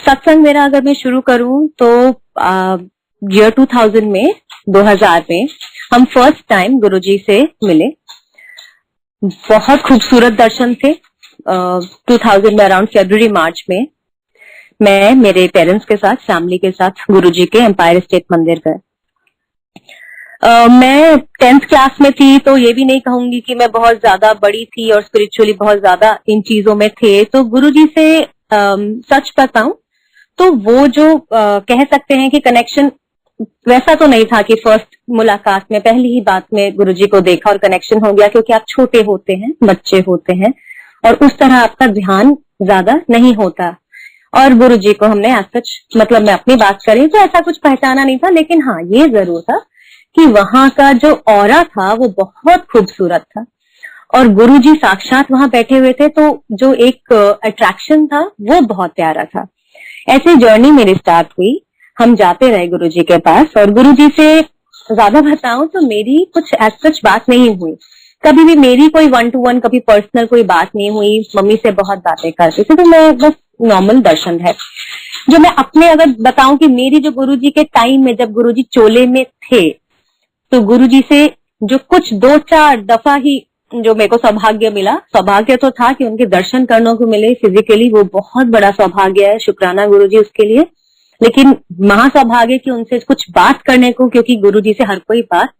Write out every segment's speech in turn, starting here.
सत्संग मेरा अगर मैं शुरू करूं तो ईयर 2000 में 2000 में हम फर्स्ट टाइम गुरुजी से मिले। बहुत खूबसूरत दर्शन थे। 2000 में अराउंड फरवरी मार्च में मैं मेरे पेरेंट्स के साथ, फैमिली के साथ गुरुजी के एम्पायर स्टेट मंदिर गए। मैं 10th क्लास में थी, तो ये भी नहीं कहूंगी कि मैं बहुत ज्यादा बड़ी थी और स्पिरिचुअली बहुत ज्यादा इन चीजों में थे। तो गुरुजी से सच बताऊं तो वो जो कह सकते हैं कि कनेक्शन वैसा तो नहीं था कि फर्स्ट मुलाकात में पहली ही बात में गुरुजी को देखा और कनेक्शन हो गया, क्योंकि आप छोटे होते हैं, बच्चे होते हैं और उस तरह आपका ध्यान ज्यादा नहीं होता। और गुरुजी को हमने आज सच, मतलब मैं अपनी बात करें तो ऐसा कुछ पहचाना नहीं था, लेकिन हाँ ये जरूर था कि वहां का जो ऑरा था वो बहुत खूबसूरत था और गुरुजी साक्षात वहां बैठे हुए थे, तो जो एक अट्रैक्शन था वो बहुत प्यारा था। ऐसे जर्नी मेरी स्टार्ट हुई। हम जाते रहे गुरुजी के पास और गुरुजी से ज्यादा बताऊं तो मेरी कुछ सच बात नहीं हुई। कभी भी मेरी कोई 1-to-1 कभी पर्सनल कोई बात नहीं हुई। मम्मी से बहुत बातें करती थी, तो मैं बस नॉर्मल दर्शन है। जो मैं अपने अगर बताऊं कि मेरी जो गुरुजी के टाइम में जब गुरुजी चोले में थे, तो गुरुजी से जो कुछ 2-4 दफा ही जो मेरे को सौभाग्य मिला, सौभाग्य तो था कि उनके दर्शन करने को मिले फिजिकली, वो बहुत बड़ा सौभाग्य है, शुक्राना गुरुजी उसके लिए। लेकिन महासौभाग्य कि उनसे कुछ बात करने को, क्योंकि गुरुजी से हर कोई बात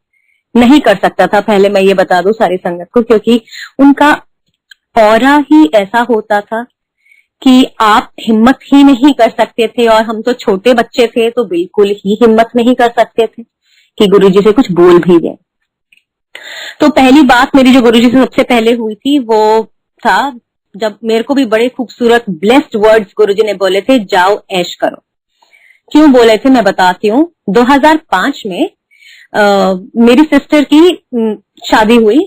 नहीं कर सकता था। पहले मैं ये बता दूं सारी संगत को, क्योंकि उनका ऑरा ही ऐसा होता था कि आप हिम्मत ही नहीं कर सकते थे, और हम तो छोटे बच्चे थे तो बिल्कुल ही हिम्मत नहीं कर सकते थे कि गुरुजी से कुछ बोल भी दें। तो पहली बात मेरी जो गुरुजी से सबसे पहले हुई थी वो था जब मेरे को भी बड़े खूबसूरत ब्लेस्ड वर्ड्स गुरुजी ने बोले थे, जाओ ऐश करो। क्यों बोले थे मैं बताती हूँ। 2005 में मेरी सिस्टर की शादी हुई,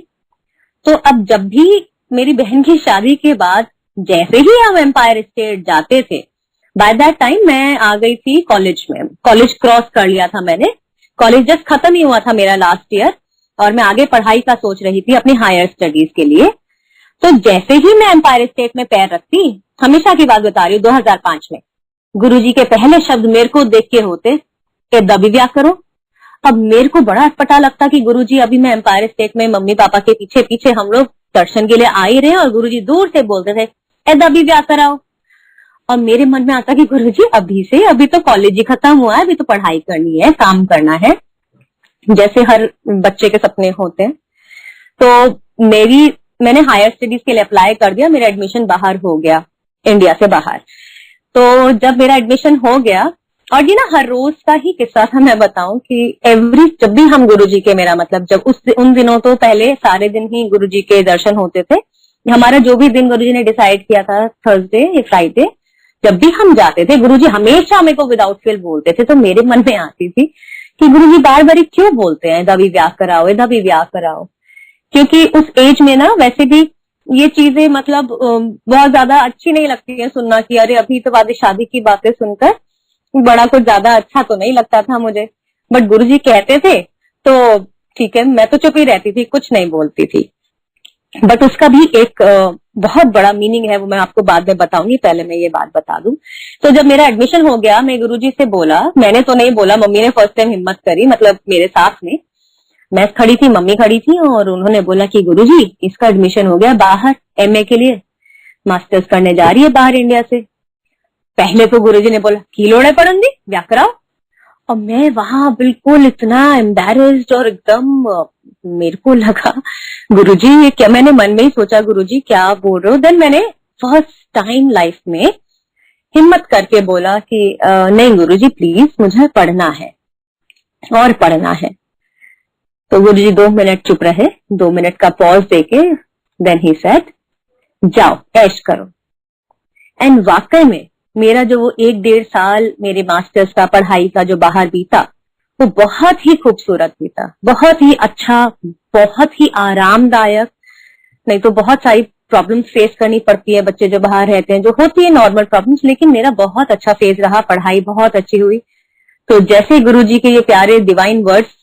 तो अब जब भी मेरी बहन की शादी के बाद जैसे ही हम एम्पायर स्टेट जाते थे, बाय दैट टाइम मैं आ गई थी कॉलेज में, कॉलेज क्रॉस कर लिया था मैंने, कॉलेज जस्ट खत्म ही हुआ था मेरा लास्ट ईयर और मैं आगे पढ़ाई का सोच रही थी अपनी हायर स्टडीज के लिए। तो जैसे ही मैं एम्पायर स्टेट में पैर रखती, हमेशा की बात बता रही हूँ, 2005 में गुरुजी के पहले शब्द मेरे को देख के होते कि दबी ब्याह करो। अब मेरे को बड़ा अटपटा लगता कि गुरुजी अभी मैं एम्पायर स्टेट में मम्मी पापा के पीछे पीछे हम लोग दर्शन के लिए आ ही रहे हैं और गुरुजी दूर से बोलते थे ए दबी ब्याह कराओ। और मेरे मन में आता कि गुरुजी अभी से, अभी तो कॉलेज ही खत्म हुआ है, अभी तो पढ़ाई करनी है, काम करना है, जैसे हर बच्चे के सपने होते हैं। तो मैंने हायर स्टडीज के लिए अप्लाई कर दिया, मेरा एडमिशन बाहर हो गया, इंडिया से बाहर। तो जब मेरा एडमिशन हो गया, और ये ना हर रोज का ही किस्सा था, मैं बताऊं कि जब भी हम गुरुजी के, मेरा मतलब जब उन दिनों तो पहले सारे दिन ही गुरुजी के दर्शन होते थे। हमारा जो भी दिन गुरुजी ने डिसाइड किया था, थर्सडे या फ्राइडे, जब भी हम जाते थे गुरुजी हमेशा मेरे को विदाउट फेल बोलते थे। तो मेरे मन में आती थी कि गुरुजी बार बार क्यों बोलते हैं दबी ब्याह कराओ, दबी ब्याह कराओ, क्योंकि उस एज में ना वैसे भी ये चीजें मतलब बहुत ज्यादा अच्छी नहीं लगती है सुनना कि अरे अभी तो बाद शादी की बातें सुनकर बड़ा कुछ ज्यादा अच्छा तो नहीं लगता था मुझे। बट गुरुजी कहते थे तो ठीक है, मैं तो चुप ही रहती थी, कुछ नहीं बोलती थी। बट उसका भी एक बहुत बड़ा मीनिंग है, वो मैं आपको बाद में बताऊंगी, पहले मैं ये बात बता दूं। तो जब मेरा एडमिशन हो गया, मैं गुरुजी से बोला, मैंने तो नहीं बोला, मम्मी ने फर्स्ट टाइम हिम्मत करी, मतलब मेरे साथ में मैं खड़ी थी, मम्मी खड़ी थी, और उन्होंने बोला कि गुरुजी इसका एडमिशन हो गया बाहर, एमए के लिए मास्टर्स करने जा रही है बाहर इंडिया से। पहले तो गुरुजी ने बोला की लोड़े पड़ूंगी, ब्याह कराओ। और मैं वहां बिल्कुल इतना एम्बैरेस्ड और एकदम मेरे को लगा गुरुजी ये क्या, मैंने मन में ही सोचा गुरुजी क्या बोल रहे हो। देन मैंने फर्स्ट टाइम लाइफ में हिम्मत करके बोला कि नहीं गुरुजी प्लीज मुझे पढ़ना है और पढ़ना है। तो गुरुजी 2 मिनट चुप रहे, 2 मिनट का पॉज देके देन ही सेड जाओ ऐश करो। एंड वाकई में मेरा जो वो 1-1.5 साल मेरे मास्टर्स का पढ़ाई का जो बाहर बीता, वो बहुत ही खूबसूरत बीता, बहुत ही अच्छा, बहुत ही आरामदायक। नहीं तो बहुत सारी प्रॉब्लम्स फेस करनी पड़ती है, बच्चे जो बाहर रहते हैं, जो होती है नॉर्मल प्रॉब्लम्स, लेकिन मेरा बहुत अच्छा फेज रहा, पढ़ाई बहुत अच्छी हुई। तो जैसे गुरुजी के ये प्यारे डिवाइन वर्ड्स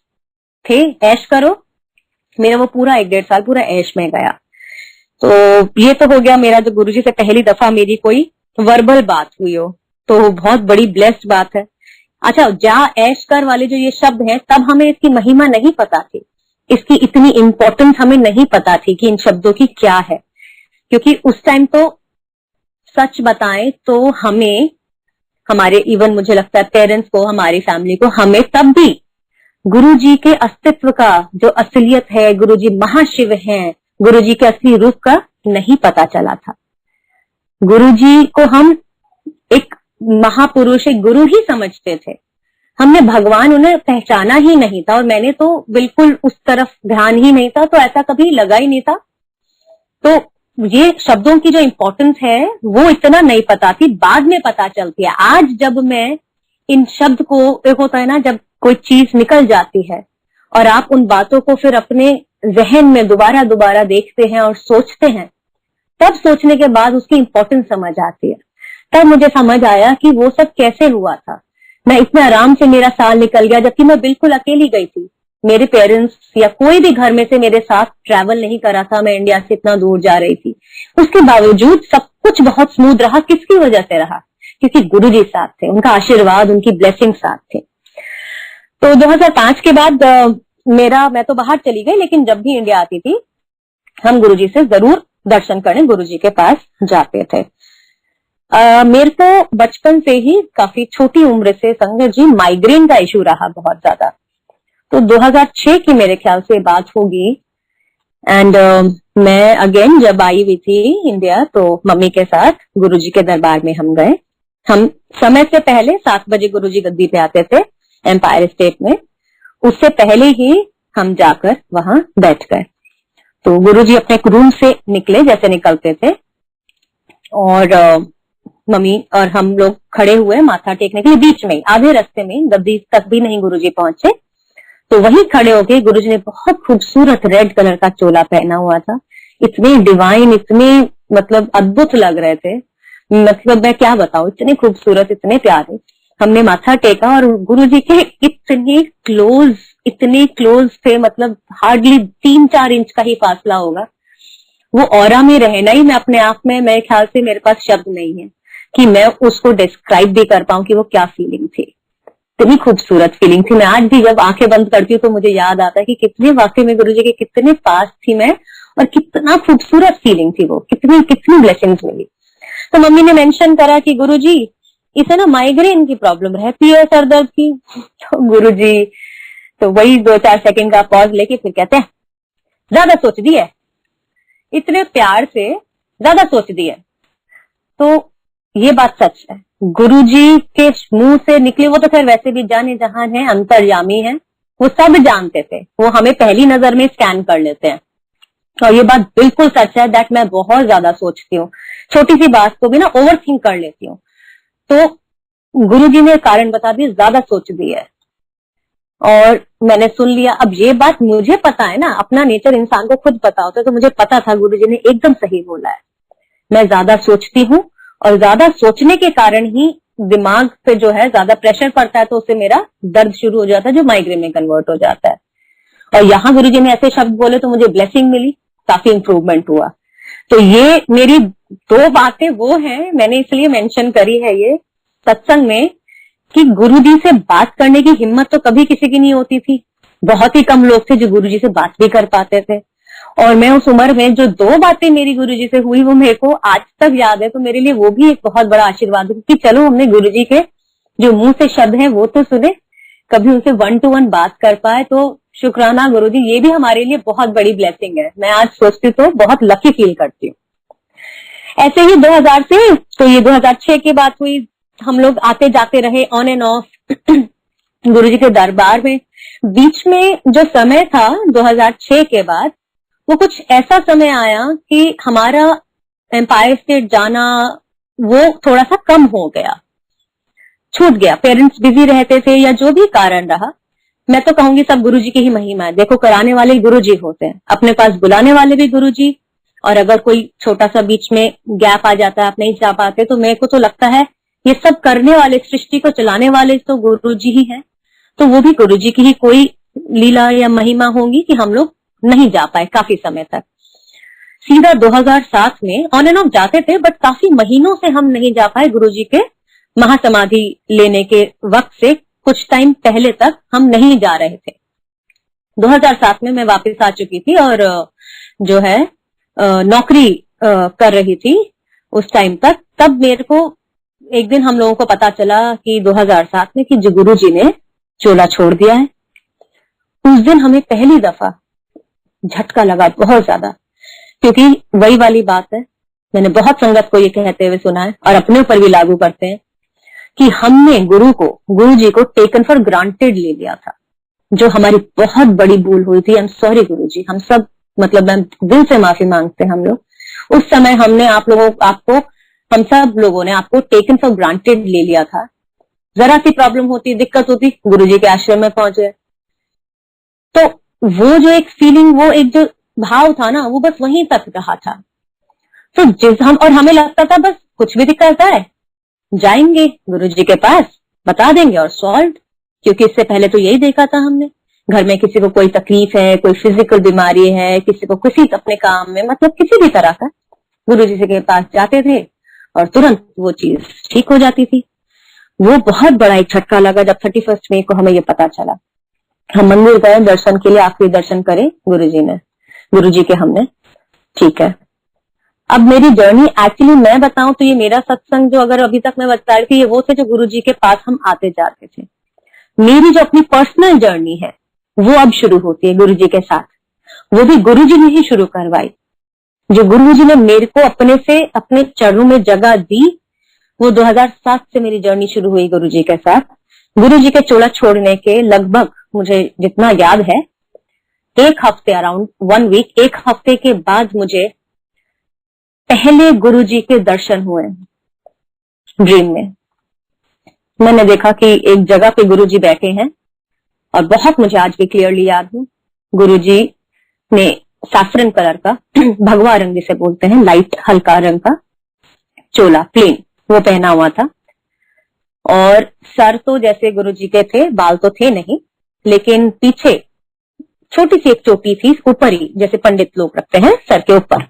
थे ऐश करो, मेरा वो पूरा 1-1.5 साल पूरा ऐश में गया। तो ये तो हो गया मेरा जो गुरुजी से पहली दफा मेरी कोई वर्बल बात हुई हो। तो बहुत बड़ी ब्लेस्ड बात है। अच्छा, जा ऐश कर वाले जो ये शब्द हैं, तब हमें इसकी महिमा नहीं पता थी, इसकी इतनी इंपॉर्टेंस हमें नहीं पता थी कि इन शब्दों की क्या है। क्योंकि उस टाइम तो सच बताएं तो हमें, हमारे इवन मुझे लगता है पेरेंट्स को, हमारी फैमिली को, हमें तब भी गुरुजी के अस्तित्व का जो असलियत है, गुरुजी महाशिव हैं, गुरुजी के असली रूप का नहीं पता चला था। गुरुजी को हम एक महापुरुष, एक गुरु ही समझते थे। हमने भगवान उन्हें पहचाना ही नहीं था, और मैंने तो बिल्कुल उस तरफ ध्यान ही नहीं था, तो ऐसा कभी लगा ही नहीं था। तो ये शब्दों की जो इम्पोर्टेंस है वो इतना नहीं पता थी, बाद में पता चलती है। आज जब मैं इन शब्द को, एक होता है ना जब कोई चीज निकल जाती है और आप उन बातों को फिर अपने जहन में दोबारा दोबारा देखते हैं और सोचते हैं, तब सोचने के बाद उसकी इम्पोर्टेंस समझ आती है। तब मुझे समझ आया कि वो सब कैसे हुआ था। मैं इतने आराम से मेरा साल निकल गया, जबकि मैं बिल्कुल अकेली गई थी। मेरे पेरेंट्स या कोई भी घर में से मेरे साथ ट्रैवल नहीं करा था, मैं इंडिया से इतना दूर जा रही थी। उसके बावजूद सब कुछ बहुत स्मूथ रहा। किसकी वजह से रहा? क्योंकि गुरुजी साथ थे, उनका आशीर्वाद, उनकी ब्लेसिंग साथ थे। तो 2005 के बाद मैं तो बाहर चली गई, लेकिन जब भी इंडिया आती थी हम गुरुजी से जरूर दर्शन करने गुरुजी के पास जाते थे। मेरे को बचपन से ही, काफी छोटी उम्र से संजय जी, माइग्रेन का इशू रहा बहुत ज्यादा। तो 2006 की मेरे ख्याल से बात होगी, एंड मैं अगेन जब आई हुई थी इंडिया, तो मम्मी के साथ गुरुजी के दरबार में हम गए। हम समय से पहले 7 बजे गुरुजी गद्दी पे आते थे एम्पायर स्टेट में, उससे पहले ही हम जाकर वहां बैठ गए। तो गुरुजी अपने रूम से निकले जैसे निकलते थे, और मम्मी और हम लोग खड़े हुए माथा टेकने के लिए। बीच में आधे रास्ते में, गद्दी तक भी नहीं गुरुजी पहुंचे, तो वहीं खड़े होके गुरुजी ने बहुत खूबसूरत रेड कलर का चोला पहना हुआ था। इतने डिवाइन, इतने मतलब अद्भुत लग रहे थे, मतलब मैं क्या बताऊं, इतने खूबसूरत, इतने प्यारे। हमने माथा टेका और गुरुजी के इतने क्लोज थे, मतलब हार्डली 3-4 इंच का ही फासला होगा। वो ऑरा में रहना ही, मैं अपने आप में, मेरे ख्याल से मेरे पास शब्द नहीं है कि मैं उसको डिस्क्राइब भी कर पाऊं कि वो क्या फीलिंग थी। इतनी खूबसूरत फीलिंग थी। मैं आज भी जब आंखें बंद करती हूँ तो मुझे याद आता है कि कितने वाकई में गुरुजी के कितने पास थी मैं, और कितना खूबसूरत फीलिंग थी वो, कितनी कितनी ब्लेसिंग्स मिली। तो मम्मी ने मेंशन करा कि गुरुजी, इसे ना माइग्रेन की प्रॉब्लम रहती है, सर दर्द की। तो गुरुजी तो वही 2-4 सेकंड का पॉज लेके फिर कहते हैं, ज्यादा सोच दी है, इतने प्यार से, ज्यादा सोच दी है। तो ये बात सच है, गुरुजी के मुंह से निकली, वो तो खैर वैसे भी जाने जहान है, अंतर्यामी है, वो सब जानते थे, वो हमें पहली नजर में स्कैन कर लेते हैं। और ये बात बिल्कुल सच है दैट मैं बहुत ज्यादा सोचती हूँ, छोटी सी बात को भी ना ओवर थिंक कर लेती हूँ। तो गुरुजी ने कारण बता दिया, ज्यादा सोच दी है, और मैंने सुन लिया। अब ये बात मुझे पता है ना, अपना नेचर इंसान को खुद पता होता है, तो मुझे पता था गुरुजी ने एकदम सही बोला है। मैं ज्यादा सोचती हूँ, और ज्यादा सोचने के कारण ही दिमाग पे जो है ज्यादा प्रेशर पड़ता है, तो उससे मेरा दर्द शुरू हो जाता है, जो माइग्रेन में कन्वर्ट हो जाता है। और यहाँ गुरुजी ने ऐसे शब्द बोले तो मुझे ब्लेसिंग मिली, काफी इंप्रूवमेंट हुआ। तो ये मेरी 2 बातें वो हैं, मैंने इसलिए मेंशन करी है ये सत्संग में, कि गुरुजी से बात करने की हिम्मत तो कभी किसी की नहीं होती थी। बहुत ही कम लोग थे जो गुरुजी से बात भी कर पाते थे। और मैं उस उम्र में जो 2 बातें मेरी गुरुजी से हुई, वो मेरे को आज तक याद है। तो मेरे लिए वो भी एक बहुत बड़ा आशीर्वाद है कि चलो हमने गुरुजी के जो मुंह से शब्द हैं वो तो सुने, कभी उनसे 1 to 1 बात कर पाए। तो शुक्राना गुरुजी, ये भी हमारे लिए बहुत बड़ी ब्लेसिंग है। मैं आज सोचती तो बहुत लकी फील करती हूँ। ऐसे ही 2000 से, तो ये 2006 की बात हुई, हम लोग आते जाते रहे ऑन एंड ऑफ गुरुजी के दरबार में। बीच में जो समय था 2006 के बाद, वो कुछ ऐसा समय आया कि हमारा एम्पायर स्टेट जाना वो थोड़ा सा कम हो गया, छूट गया। पेरेंट्स बिजी रहते थे या जो भी कारण रहा, मैं तो कहूंगी सब गुरुजी की ही महिमा है। देखो, कराने वाले गुरुजी होते हैं, अपने पास बुलाने वाले भी गुरुजी, और अगर कोई छोटा सा बीच में गैप आ जाता है, आप नहीं जा पाते, तो मेरे को तो लगता है ये सब करने वाले, सृष्टि को चलाने वाले तो गुरुजी ही हैं। तो वो भी गुरुजी की ही कोई लीला या महिमा होंगी कि हम लोग नहीं जा पाए काफी समय तक। सीधा 2007 में ऑन एंड ऑफ जाते थे, बट काफी महीनों से हम नहीं जा पाए गुरुजी के महासमाधि लेने के वक्त से कुछ टाइम पहले तक हम नहीं जा रहे थे। 2007 में मैं वापस आ चुकी थी और जो है नौकरी कर रही थी उस टाइम तक। तब मेरे को एक दिन हम लोगों को पता चला कि 2007 में कि जो गुरु जी ने चोला छोड़ दिया है। उस दिन हमें पहली दफा झटका लगा बहुत ज्यादा, क्योंकि वही वाली बात है, मैंने बहुत संगत को ये कहते हुए सुना है और अपने ऊपर भी लागू करते हैं कि हमने गुरु जी को टेकन फॉर ग्रांटेड ले लिया था, जो हमारी बहुत बड़ी भूल हुई थी। आई एम सॉरी गुरु जी, हम सब मतलब मैं दिल से माफी मांगते हैं हम लोग। उस समय हमने हम सब लोगों ने आपको टेकन फॉर ग्रांटेड ले लिया था। जरा सी प्रॉब्लम होती, दिक्कत होती, गुरु जी के आश्रम में पहुंच गए। तो वो जो एक फीलिंग, वो एक जो भाव था ना, वो बस वहीं तक रहा था। तो हमें लगता था बस कुछ भी दिक्कत है जाएंगे गुरु जी के पास, बता देंगे और सॉल्व। क्योंकि इससे पहले तो यही देखा था हमने, घर में किसी को कोई तकलीफ है, कोई फिजिकल बीमारी है, किसी को किसी अपने काम में, मतलब किसी भी तरह का, गुरु जी के पास जाते थे और तुरंत वो चीज ठीक हो जाती थी। वो बहुत बड़ा एक झटका लगा जब 31 मई को हमें ये पता चला। हम मंदिर गए दर्शन के लिए, आखिरी दर्शन करे गुरु जी के हमने। ठीक है, अब मेरी जर्नी एक्चुअली मैं बताऊं तो ये मेरा सत्संग जो अगर अभी तक मैं बता रही थी, ये वो थे जो गुरु जी के पास हम आते जाते थे। मेरी जो अपनी पर्सनल जर्नी है वो अब शुरू होती है गुरु जी के साथ। वो भी गुरु जी ने ही शुरू करवाई। जो गुरु जी ने मेरे को अपने चरणों में जगह दी, वो 2007 से मेरी जर्नी शुरू हुई गुरु जी के साथ। गुरु जी के चोला छोड़ने के लगभग, मुझे जितना याद है, एक हफ्ते, अराउंड 1 वीक, एक हफ्ते के बाद मुझे पहले गुरु जी के दर्शन हुए ड्रीम में। मैंने देखा कि एक जगह पे गुरु जी बैठे हैं और बहुत मुझे आज भी क्लियरली याद है, गुरु जी ने सैफरन कलर का भगवा रंग जिसे बोलते हैं, लाइट हल्का रंग का चोला प्लेन वो पहना हुआ था। और सर तो जैसे गुरु जी के थे, बाल तो थे नहीं, लेकिन पीछे छोटी सी एक चोटी थी ऊपर ही, जैसे पंडित लोग रखते हैं सर के ऊपर।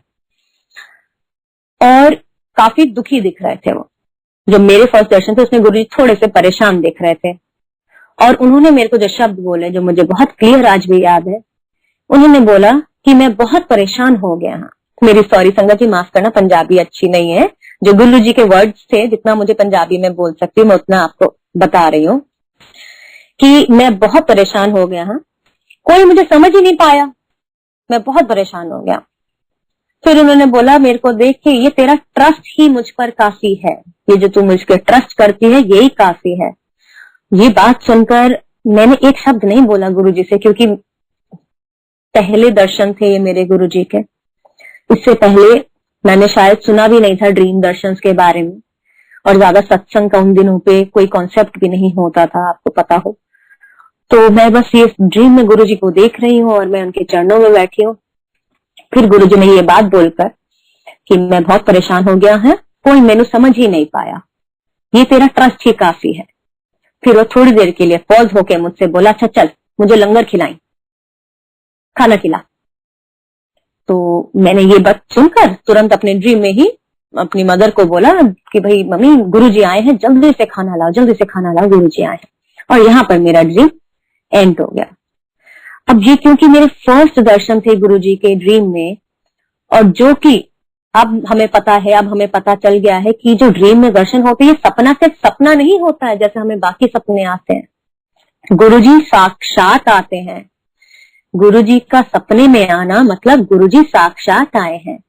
और काफी दुखी दिख रहे थे वो। जो मेरे फर्स्ट दर्शन थे उसमें गुरु जी थोड़े से परेशान दिख रहे थे। और उन्होंने मेरे को जो शब्द बोले, जो मुझे बहुत क्लियर आज भी याद है, उन्होंने बोला कि मैं बहुत परेशान हो गया हूं। मेरी सॉरी संगत जी, माफ करना, पंजाबी अच्छी नहीं है। जो गुरु जी के वर्ड्स थे, जितना मुझे पंजाबी में बोल सकती हूँ मैं उतना आपको बता रही हूँ कि मैं बहुत परेशान हो गया हूं, कोई मुझे समझ ही नहीं पाया, मैं बहुत परेशान हो गया। फिर उन्होंने बोला मेरे को देख के, ये तेरा ट्रस्ट ही मुझ पर काफी है, ये जो तू मुझ पर ट्रस्ट करती है यही काफी है। ये बात सुनकर मैंने एक शब्द नहीं बोला गुरु जी से, क्योंकि पहले दर्शन थे ये मेरे गुरु जी के। इससे पहले मैंने शायद सुना भी नहीं था ड्रीम दर्शन के बारे में, और ज्यादा सत्संग का उन दिनों पे कोई कॉन्सेप्ट भी नहीं होता था, आपको पता हो। तो मैं बस ये ड्रीम में गुरु जी को देख रही हूँ और मैं उनके चरणों में बैठी हूँ। फिर गुरु जी ने ये बात बोलकर कि मैं बहुत परेशान हो गया है, कोई मैंने समझ ही नहीं पाया, ये तेरा ट्रस्ट ही काफी है। फिर वो थोड़ी देर के लिए पॉज होके मुझसे बोला, अच्छा चल मुझे लंगर खिलाई, खाना खिला। तो मैंने ये बात सुनकर तुरंत अपने ड्रीम में ही अपनी मदर को बोला कि भाई मम्मी गुरु जी आए हैं, जल्दी से खाना लाओ, जल्दी से खाना लाओ, गुरु जी आए हैं। और यहाँ पर मेरा ड्रीम एंड हो गया। अब ये क्योंकि मेरे फर्स्ट दर्शन थे गुरु जी के ड्रीम में, और जो कि अब हमें पता चल गया है कि जो ड्रीम में दर्शन होते हैं ये सपना से सपना नहीं होता है जैसे हमें बाकी सपने आते हैं। गुरु जी साक्षात आते हैं। गुरु जी का सपने में आना मतलब गुरु जी साक्षात आए हैं।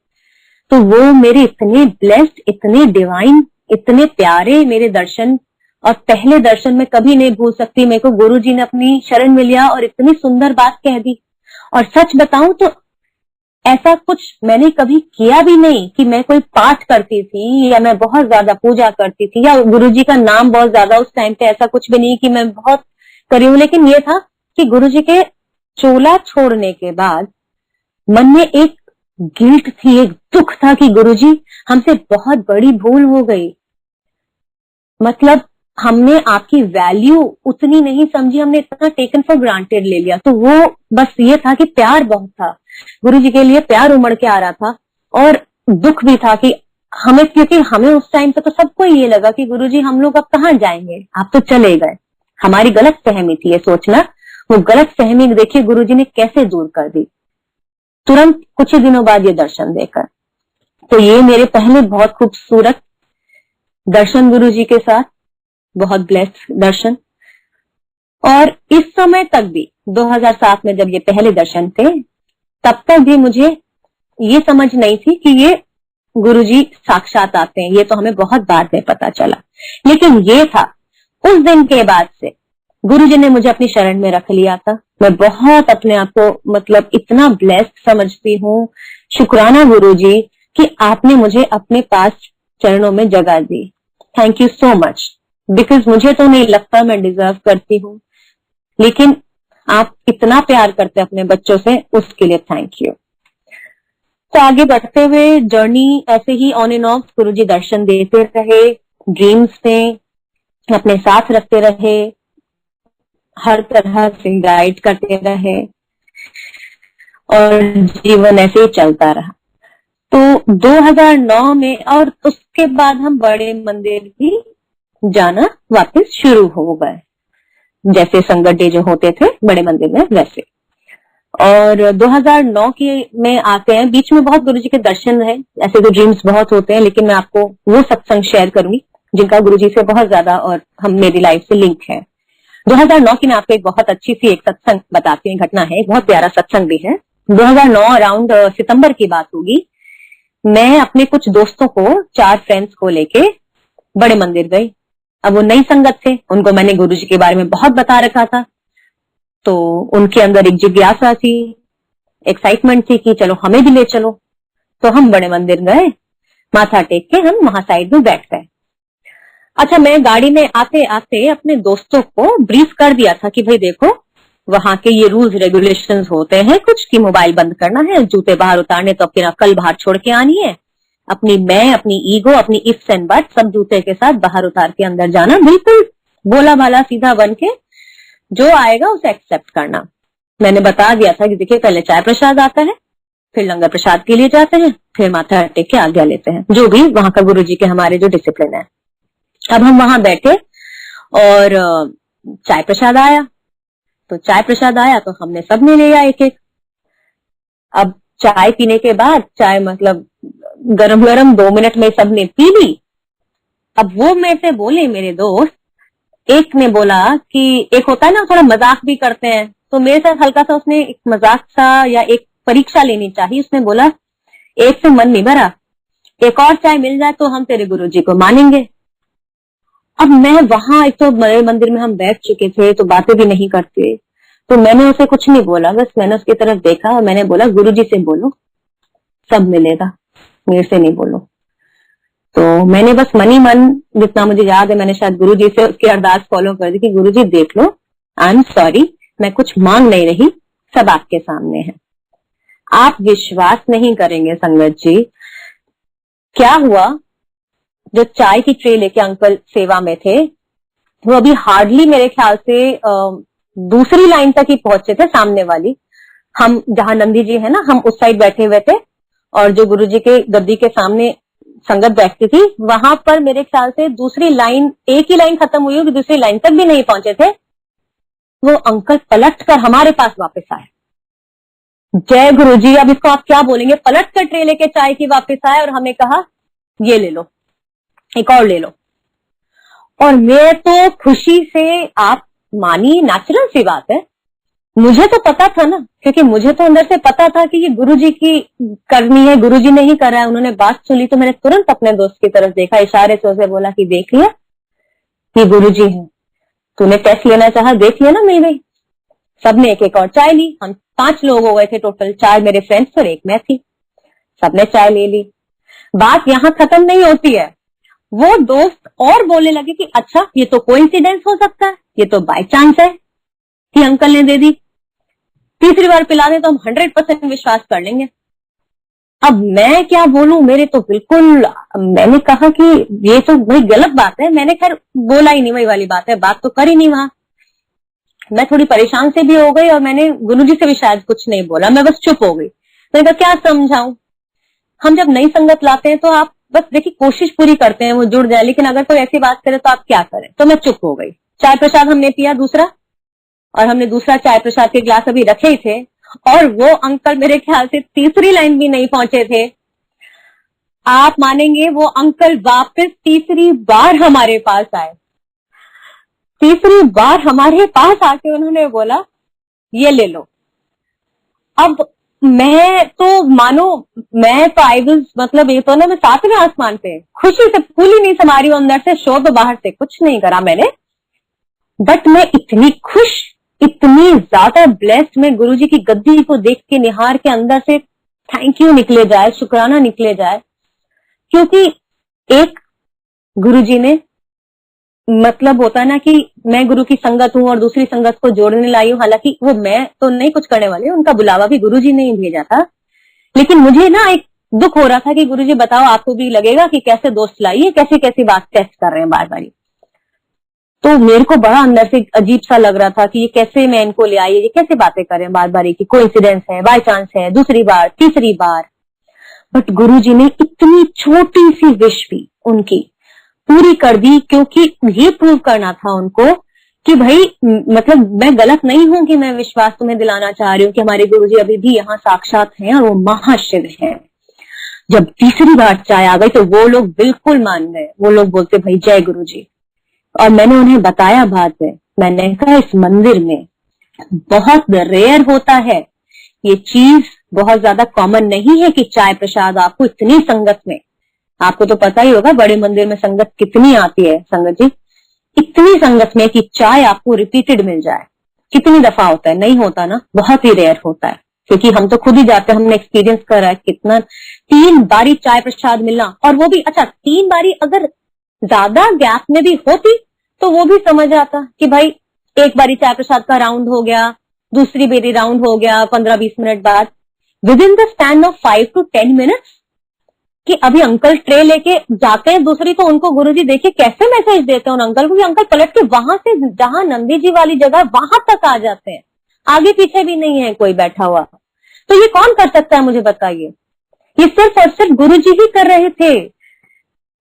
तो वो मेरे इतने ब्लेस्ड, इतने डिवाइन, इतने प्यारे मेरे दर्शन, और पहले दर्शन में कभी नहीं भूल सकती। मेरे को गुरु जी ने अपनी शरण में लिया और इतनी सुंदर बात कह दी। और सच बताऊं तो ऐसा कुछ मैंने कभी किया भी नहीं कि मैं कोई पाठ करती थी या मैं बहुत ज्यादा पूजा करती थी या गुरु जी का नाम बहुत ज्यादा, उस टाइम पे ऐसा कुछ भी नहीं कि मैं बहुत करी हूं। लेकिन ये था कि गुरु जी के चोला छोड़ने के बाद मन में एक गिल्ट थी, एक दुख था कि गुरु जी हमसे बहुत बड़ी भूल हो गई। मतलब हमने आपकी वैल्यू उतनी नहीं समझी, हमने इतना टेकन फॉर ग्रांटेड ले लिया। तो वो बस ये था कि प्यार बहुत था गुरु जी के लिए, प्यार उमड़ के आ रहा था, और दुख भी था कि हमें, क्योंकि हमें उस टाइम पे तो सबको ये लगा कि गुरुजी हम लोग अब कहाँ जाएंगे, आप तो चले गए। हमारी गलत फहमी थी ये सोचना। वो गलत फहमी देखिए गुरुजी ने कैसे दूर कर दी, तुरंत कुछ ही दिनों बाद ये दर्शन देकर। तो ये मेरे पहले बहुत खूबसूरत दर्शन गुरुजी के साथ, बहुत ब्लेस्ड दर्शन। और इस समय तक भी 2007 में जब ये पहले दर्शन थे, तब तक भी मुझे ये समझ नहीं थी कि ये गुरुजी साक्षात आते हैं। ये तो हमें बहुत बाद में पता चला। लेकिन ये था, उस दिन के बाद से गुरुजी ने मुझे अपनी शरण में रख लिया था। मैं बहुत अपने आप को मतलब इतना ब्लेस्ड समझती हूँ। शुक्राना गुरुजी कि आपने मुझे अपने पास चरणों में जगह दी। Thank you so much. Because मुझे तो नहीं लगता मैं डिजर्व करती हूँ, लेकिन आप इतना प्यार करते अपने बच्चों से, उसके लिए थैंक यू। तो आगे बढ़ते हुए जर्नी ऐसे ही ऑन एंड ऑफ गुरुजी दर्शन देते रहे, ड्रीम्स में अपने साथ रखते रहे, हर तरह से गाइड करते रहे और जीवन ऐसे ही चलता रहा। तो 2009 में और उसके बाद हम बड़े मंदिर भी जाना वापस शुरू हो गए, जैसे संगत डे जो होते थे बड़े मंदिर में वैसे। और 2009 में आते हैं, बीच में बहुत गुरुजी के दर्शन रहे, ऐसे तो ड्रीम्स बहुत होते हैं, लेकिन मैं आपको वो सत्संग शेयर करूंगी जिनका गुरुजी से बहुत ज्यादा और हम मेरी लाइफ से लिंक है। 2009 की मैं आपको एक बहुत अच्छी सी एक सत्संग बताती हूँ, घटना है, एक बहुत प्यारा सत्संग भी है। 2009 अराउंड सितंबर की बात होगी। मैं अपने कुछ दोस्तों को, 4 फ्रेंड्स को लेके बड़े मंदिर गई। अब वो नई संगत थे, उनको मैंने गुरुजी के बारे में बहुत बता रखा था, तो उनके अंदर एक जिज्ञासा थी, एक्साइटमेंट थी कि चलो हमें भी ले चलो। तो हम बड़े मंदिर गए, माथा टेक के हम वहां साइड में बैठ गए। अच्छा, मैं गाड़ी में आते आते अपने दोस्तों को ब्रीफ कर दिया था कि भाई देखो वहां के ये रूल्स रेगुलेशंस होते हैं कुछ, कि मोबाइल बंद करना है, जूते बाहर उतारने तो अपनी अक्ल बाहर छोड़ के आनी है, अपनी ईगो, अपनी इफ्स एंड बट्स सब जूते के साथ बाहर उतार के अंदर जाना, बिल्कुल भोला भाला सीधा बन के जो आएगा उसे एक्सेप्ट करना। मैंने बता दिया था कि देखिए पहले चाय प्रसाद आता है, फिर लंगर प्रसाद के लिए जाते हैं, फिर माथा टेक के आज्ञा लेते हैं, जो भी वहां का गुरुजी के हमारे जो डिसिप्लिन है। अब हम वहां बैठे और चाय प्रसाद आया, तो चाय प्रसाद आया तो हमने सबने लिया एक एक। अब चाय पीने के बाद, चाय मतलब गरम गरम 2 मिनट में सबने पी ली। अब वो मेरे से बोले मेरे दोस्त, एक ने बोला कि एक होता है ना थोड़ा मजाक भी करते हैं, तो मेरे साथ हल्का सा उसने एक मजाक सा या एक परीक्षा लेनी चाहिए। उसने बोला एक से मन नहीं भरा, एक और चाय मिल जाए तो हम तेरे गुरुजी को मानेंगे। अब मैं वहां, एक तो बड़े मंदिर में हम बैठ चुके थे तो बातें भी नहीं करते, तो मैंने उसे कुछ नहीं बोला, बस मैंने उसकी तरफ देखा और मैंने बोला गुरुजी से बोलो, सब मिलेगा, मेरे से नहीं बोलो। तो मैंने बस मन ही मन, जितना मुझे याद है, मैंने शायद गुरुजी से उसकी अरदास फॉलो कर दी कि गुरुजी देख लो, आई एम सॉरी, मैं कुछ मांग नहीं रही, सब आपके सामने है। आप विश्वास नहीं करेंगे संगत जी, क्या हुआ, जो चाय की ट्रे लेके अंकल सेवा में थे, वो अभी हार्डली मेरे ख्याल से दूसरी लाइन तक ही पहुंचे थे, सामने वाली। हम जहां नंदी जी है ना, हम उस साइड बैठे हुए थे और जो गुरुजी के गद्दी के सामने संगत बैठती थी, वहां पर मेरे ख्याल से दूसरी लाइन, एक ही लाइन खत्म हुई होगी, दूसरी लाइन तक भी नहीं पहुंचे थे। वो अंकल पलट कर हमारे पास वापस आए। जय गुरुजी, अब इसको आप क्या बोलेंगे, पलट कर ट्रे लेके चाय की वापस आए और हमें कहा ये ले लो, एक और ले लो। और मैं तो खुशी से, आप मानी, नेचुरल सी बात है, मुझे तो पता था ना, क्योंकि मुझे तो अंदर से पता था कि ये गुरुजी की करनी है, गुरुजी ने ही करा है। उन्होंने बात सुनी तो मैंने तुरंत अपने दोस्त की तरफ देखा, इशारे से उसे बोला कि देख लिया, ये गुरुजी है, तूने टेस्ट लेना चाहा, देख लिया ना, मिल गई। सबने एक एक और चाय ली। हम 5 लोग हो गए थे टोटल, 4 मेरे फ्रेंड्स और एक मैं थी। सबने चाय ले ली। बात यहाँ खत्म नहीं होती है, वो दोस्त और बोलने लगे कि अच्छा ये तो कोइंसिडेंस हो सकता है, ये तो बाय चांस है कि अंकल ने दे दी, तीसरी बार पिला दे तो हम 100% विश्वास कर लेंगे। अब मैं क्या बोलूं, मेरे तो बिल्कुल, मैंने कहा कि ये तो वही गलत बात है, मैंने खैर बोला ही नहीं, वही वाली बात है, बात तो कर ही नहीं वहां। मैं थोड़ी परेशान से भी हो गई और मैंने गुरुजी से भी शायद कुछ नहीं बोला, मैं बस चुप हो गई। मैंने कहा क्या समझाऊं, हम जब नई संगत लाते हैं तो आप बस देखिए कोशिश पूरी करते हैं वो जुड़ जाए, लेकिन अगर कोई ऐसी बात करे तो आप क्या करें। तो मैं चुप हो गई। चाय प्रसाद हमने पिया दूसरा, और हमने दूसरा चाय प्रसाद के ग्लास अभी रखे ही थे, और वो अंकल मेरे ख्याल से तीसरी लाइन भी नहीं पहुंचे थे। आप मानेंगे वो अंकल वापस तीसरी बार हमारे पास आए। तीसरी बार हमारे पास आके उन्होंने बोला ये ले लो। अब मैं तो मानो, मैं तो आई वाज, मतलब ये तो ना मैं सातवें आसमान पे, खुशी से फूली नहीं समा रही हूं अंदर से, शोर तो बाहर से कुछ नहीं करा मैंने, बट मैं इतनी खुश, इतनी ज्यादा ब्लेस्ड, मैं गुरुजी की गद्दी को देख के निहार के अंदर से थैंक यू निकले जाए, शुक्राना निकले जाए, क्योंकि एक गुरुजी ने, मतलब होता है ना कि मैं गुरु की संगत हूं और दूसरी संगत को जोड़ने लाई हूं, हालांकि वो मैं तो नहीं कुछ करने वाली, उनका बुलावा भी गुरुजी ने ही भेजा था, लेकिन मुझे ना एक दुख हो रहा था कि गुरुजी बताओ आपको भी लगेगा कि कैसे दोस्त लाइए, कैसी कैसी बात टेस्ट कर रहे हैं बार बार। तो मेरे को बड़ा अंदर से अजीब सा लग रहा था कि ये कैसे मैं इनको ले आई, ये कैसे बातें कर रहे हैं बार बार, की कोइंसिडेंस है, बाय चांस है, दूसरी बार, तीसरी बार। बट गुरुजी ने इतनी छोटी सी विश भी उनकी पूरी कर दी, क्योंकि ये प्रूव करना था उनको कि भाई मतलब मैं गलत नहीं हूं कि मैं विश्वास तुम्हें दिलाना चाह रही हूँ कि हमारे गुरुजी अभी भी यहाँ साक्षात हैं और वो महाशिव हैं। जब तीसरी बार चाय आ गई तो वो लोग बिल्कुल मान गए, वो लोग बोलते भाई जय गुरुजी। और मैंने उन्हें बताया बाद में, मैंने कहा इस मंदिर में बहुत रेयर होता है, ये चीज बहुत ज्यादा कॉमन नहीं है कि चाय प्रसाद आपको इतनी संगत में, आपको तो पता ही होगा बड़े मंदिर में संगत कितनी आती है संगत जी, इतनी संगत में कि चाय आपको रिपीटेड मिल जाए, कितनी दफा होता है, नहीं होता ना, बहुत ही रेयर होता है, क्योंकि हम तो खुद ही जाते हैं, हमने एक्सपीरियंस करा है कितना, 3 बारी चाय प्रसाद मिलना, और वो भी अच्छा 3 बारी अगर ज्यादा गैप में भी होती तो वो भी समझ आता कि भाई एक बारी चाय प्रसाद का राउंड हो गया, दूसरी बारी राउंड हो गया 15-20 मिनट बाद, with in the span of 5 to 10 minutes, कि अभी अंकल ट्रे लेके जाते हैं दूसरी, तो उनको गुरुजी देखिए कैसे मैसेज देते हैं उन अंकल को कि अंकल पलट के वहां से जहां नंदी जी वाली जगह वहां तक आ जाते हैं, आगे पीछे भी नहीं है कोई बैठा हुआ। तो ये कौन कर सकता है मुझे बताइए, ये सिर्फ और सिर्फ गुरुजी ही कर रहे थे।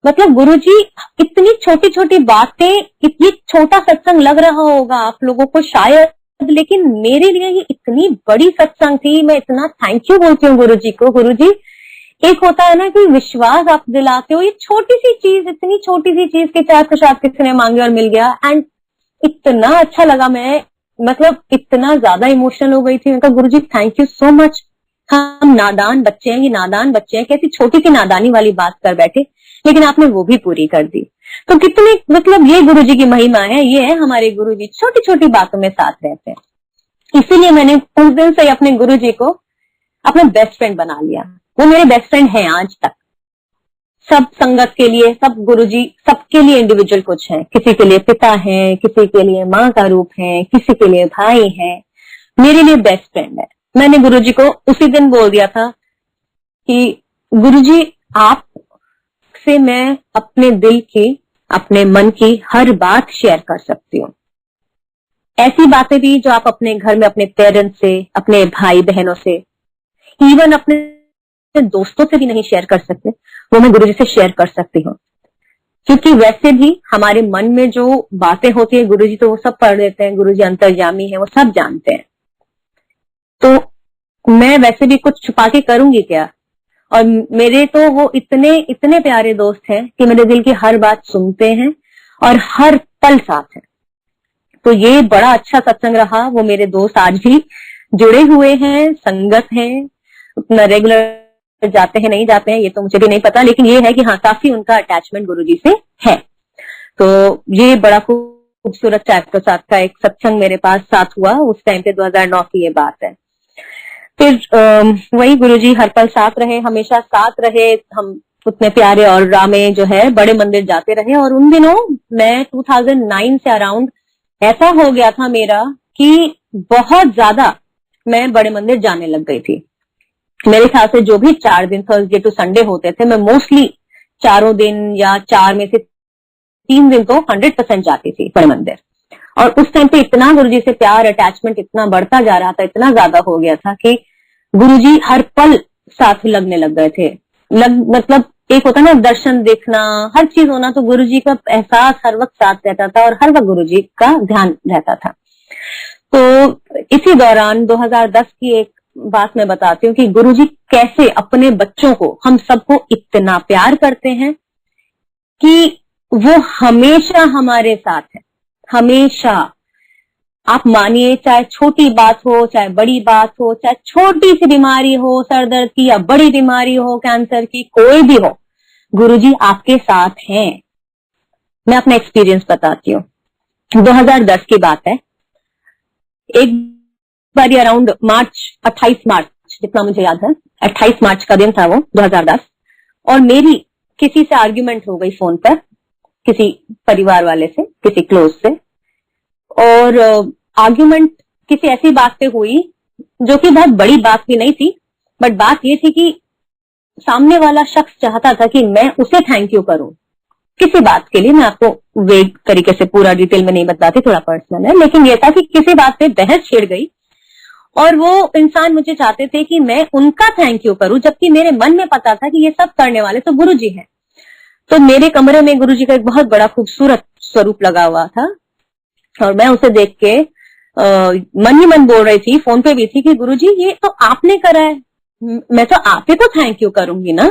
मतलब गुरुजी इतनी छोटी छोटी बातें, इतनी छोटा सत्संग लग रहा होगा आप लोगों को शायद, लेकिन मेरे लिए ये इतनी बड़ी सत्संग थी। मैं इतना थैंक यू बोलती हूँ गुरुजी को। गुरुजी, एक होता है ना कि विश्वास आप दिलाते हो, ये छोटी सी चीज, इतनी छोटी सी चीज के चाय प्रसाद किसी ने मांगे और मिल गया, एंड इतना अच्छा लगा, मैं मतलब इतना ज्यादा इमोशनल हो गई थी। उनका गुरुजी थैंक यू सो मच, हम नादान बच्चे हैं, ये नादान बच्चे हैं, कैसी छोटी सी नादानी वाली बात कर बैठे, लेकिन आपने वो भी पूरी कर दी। तो कितने, मतलब ये गुरुजी की महिमा है, ये है हमारे गुरुजी, छोटी छोटी बातों में साथ रहते हैं। इसीलिए मैंने उस दिन से अपने गुरुजी को अपना बेस्ट फ्रेंड बना लिया। वो मेरे बेस्ट फ्रेंड हैं आज तक। सब संगत के लिए, सब गुरुजी सबके लिए इंडिविजुअल कुछ है, किसी के लिए पिता है, किसी के लिए माँ का रूप है, किसी के लिए भाई है, मेरे लिए बेस्ट फ्रेंड है। मैंने गुरुजी को उसी दिन बोल दिया था कि गुरुजी आप से मैं अपने दिल की, अपने मन की हर बात शेयर कर सकती हूँ, ऐसी बातें भी जो आप अपने घर में अपने पेरेंट्स से, अपने भाई बहनों से, इवन अपने दोस्तों से भी नहीं शेयर कर सकते, वो मैं गुरुजी से शेयर कर सकती हूँ। क्योंकि वैसे भी हमारे मन में जो बातें होती है गुरुजी तो वो सब पढ़ लेते हैं, गुरुजी अंतर्यामी है, वो सब जानते हैं। तो मैं वैसे भी कुछ छुपा के करूंगी क्या, और मेरे तो वो इतने इतने प्यारे दोस्त हैं कि मेरे दिल की हर बात सुनते हैं और हर पल साथ है। तो ये बड़ा अच्छा सत्संग रहा। वो मेरे दोस्त आज भी जुड़े हुए हैं, संगत हैं, उतना रेगुलर जाते हैं नहीं जाते हैं ये तो मुझे भी नहीं पता, लेकिन ये है कि हाँ काफी उनका अटैचमेंट गुरुजी से है। तो ये बड़ा खूबसूरत चाय प्रसाद का एक सत्संग मेरे पास साथ हुआ, उस टाइम पे 2009 की ये बात है। फिर वही गुरुजी हर पल साथ रहे, हमेशा साथ रहे, हम उतने प्यारे और रामे जो है बड़े मंदिर जाते रहे। और उन दिनों मैं 2009 से अराउंड ऐसा हो गया था मेरा कि बहुत ज्यादा मैं बड़े मंदिर जाने लग गई थी। मेरे ख्याल से जो भी 4 दिन थर्सडे टू संडे होते थे, मैं मोस्टली 4 दिन या 4 में से 3 दिन तो 100% जाती थी बड़े मंदिर। और उस टाइम पे इतना गुरुजी से प्यार, अटैचमेंट इतना बढ़ता जा रहा था, इतना ज्यादा हो गया था कि गुरुजी हर पल साथ लगने लग गए थे। मतलब एक होता ना दर्शन देखना, हर चीज होना, तो गुरुजी का एहसास हर वक्त साथ रहता था और हर वक्त गुरुजी का ध्यान रहता था। तो इसी दौरान 2010 की एक बात मैं बताती हूँ कि गुरुजी कैसे अपने बच्चों को, हम सबको इतना प्यार करते हैं कि वो हमेशा हमारे साथ है, हमेशा। आप मानिए, चाहे छोटी बात हो, चाहे बड़ी बात हो, चाहे छोटी सी बीमारी हो सर दर्द की, या बड़ी बीमारी हो कैंसर की, कोई भी हो, गुरुजी आपके साथ हैं। मैं अपना एक्सपीरियंस बताती हूँ। 2010 की बात है। एक बार अराउंड मार्च, 28 मार्च जितना मुझे याद है, 28 मार्च का दिन था वो 2010, और मेरी किसी से आर्ग्यूमेंट हो गई फोन पर, किसी परिवार वाले से, किसी क्लोज से। और आर्ग्यूमेंट किसी ऐसी बात पे हुई जो कि बहुत बड़ी बात भी नहीं थी, बट बात ये थी कि सामने वाला शख्स चाहता था कि मैं उसे थैंक यू करूं किसी बात के लिए। मैं आपको वेग तरीके से पूरा डिटेल में नहीं बताती, थोड़ा पर्सनल है, लेकिन ये था कि किसी बात पे बहस छिड़ गई और वो इंसान मुझे चाहते थे कि मैं उनका थैंक यू करूं, जबकि मेरे मन में पता था कि ये सब करने वाले तो गुरुजी हैं। तो मेरे कमरे में गुरुजी का एक बहुत बड़ा खूबसूरत स्वरूप लगा हुआ था, और मैं उसे देख के मन ही मन बोल रही थी, फोन पे भी थी, कि गुरुजी ये तो आपने करा है, मैं तो आपके तो थैंक यू करूंगी ना,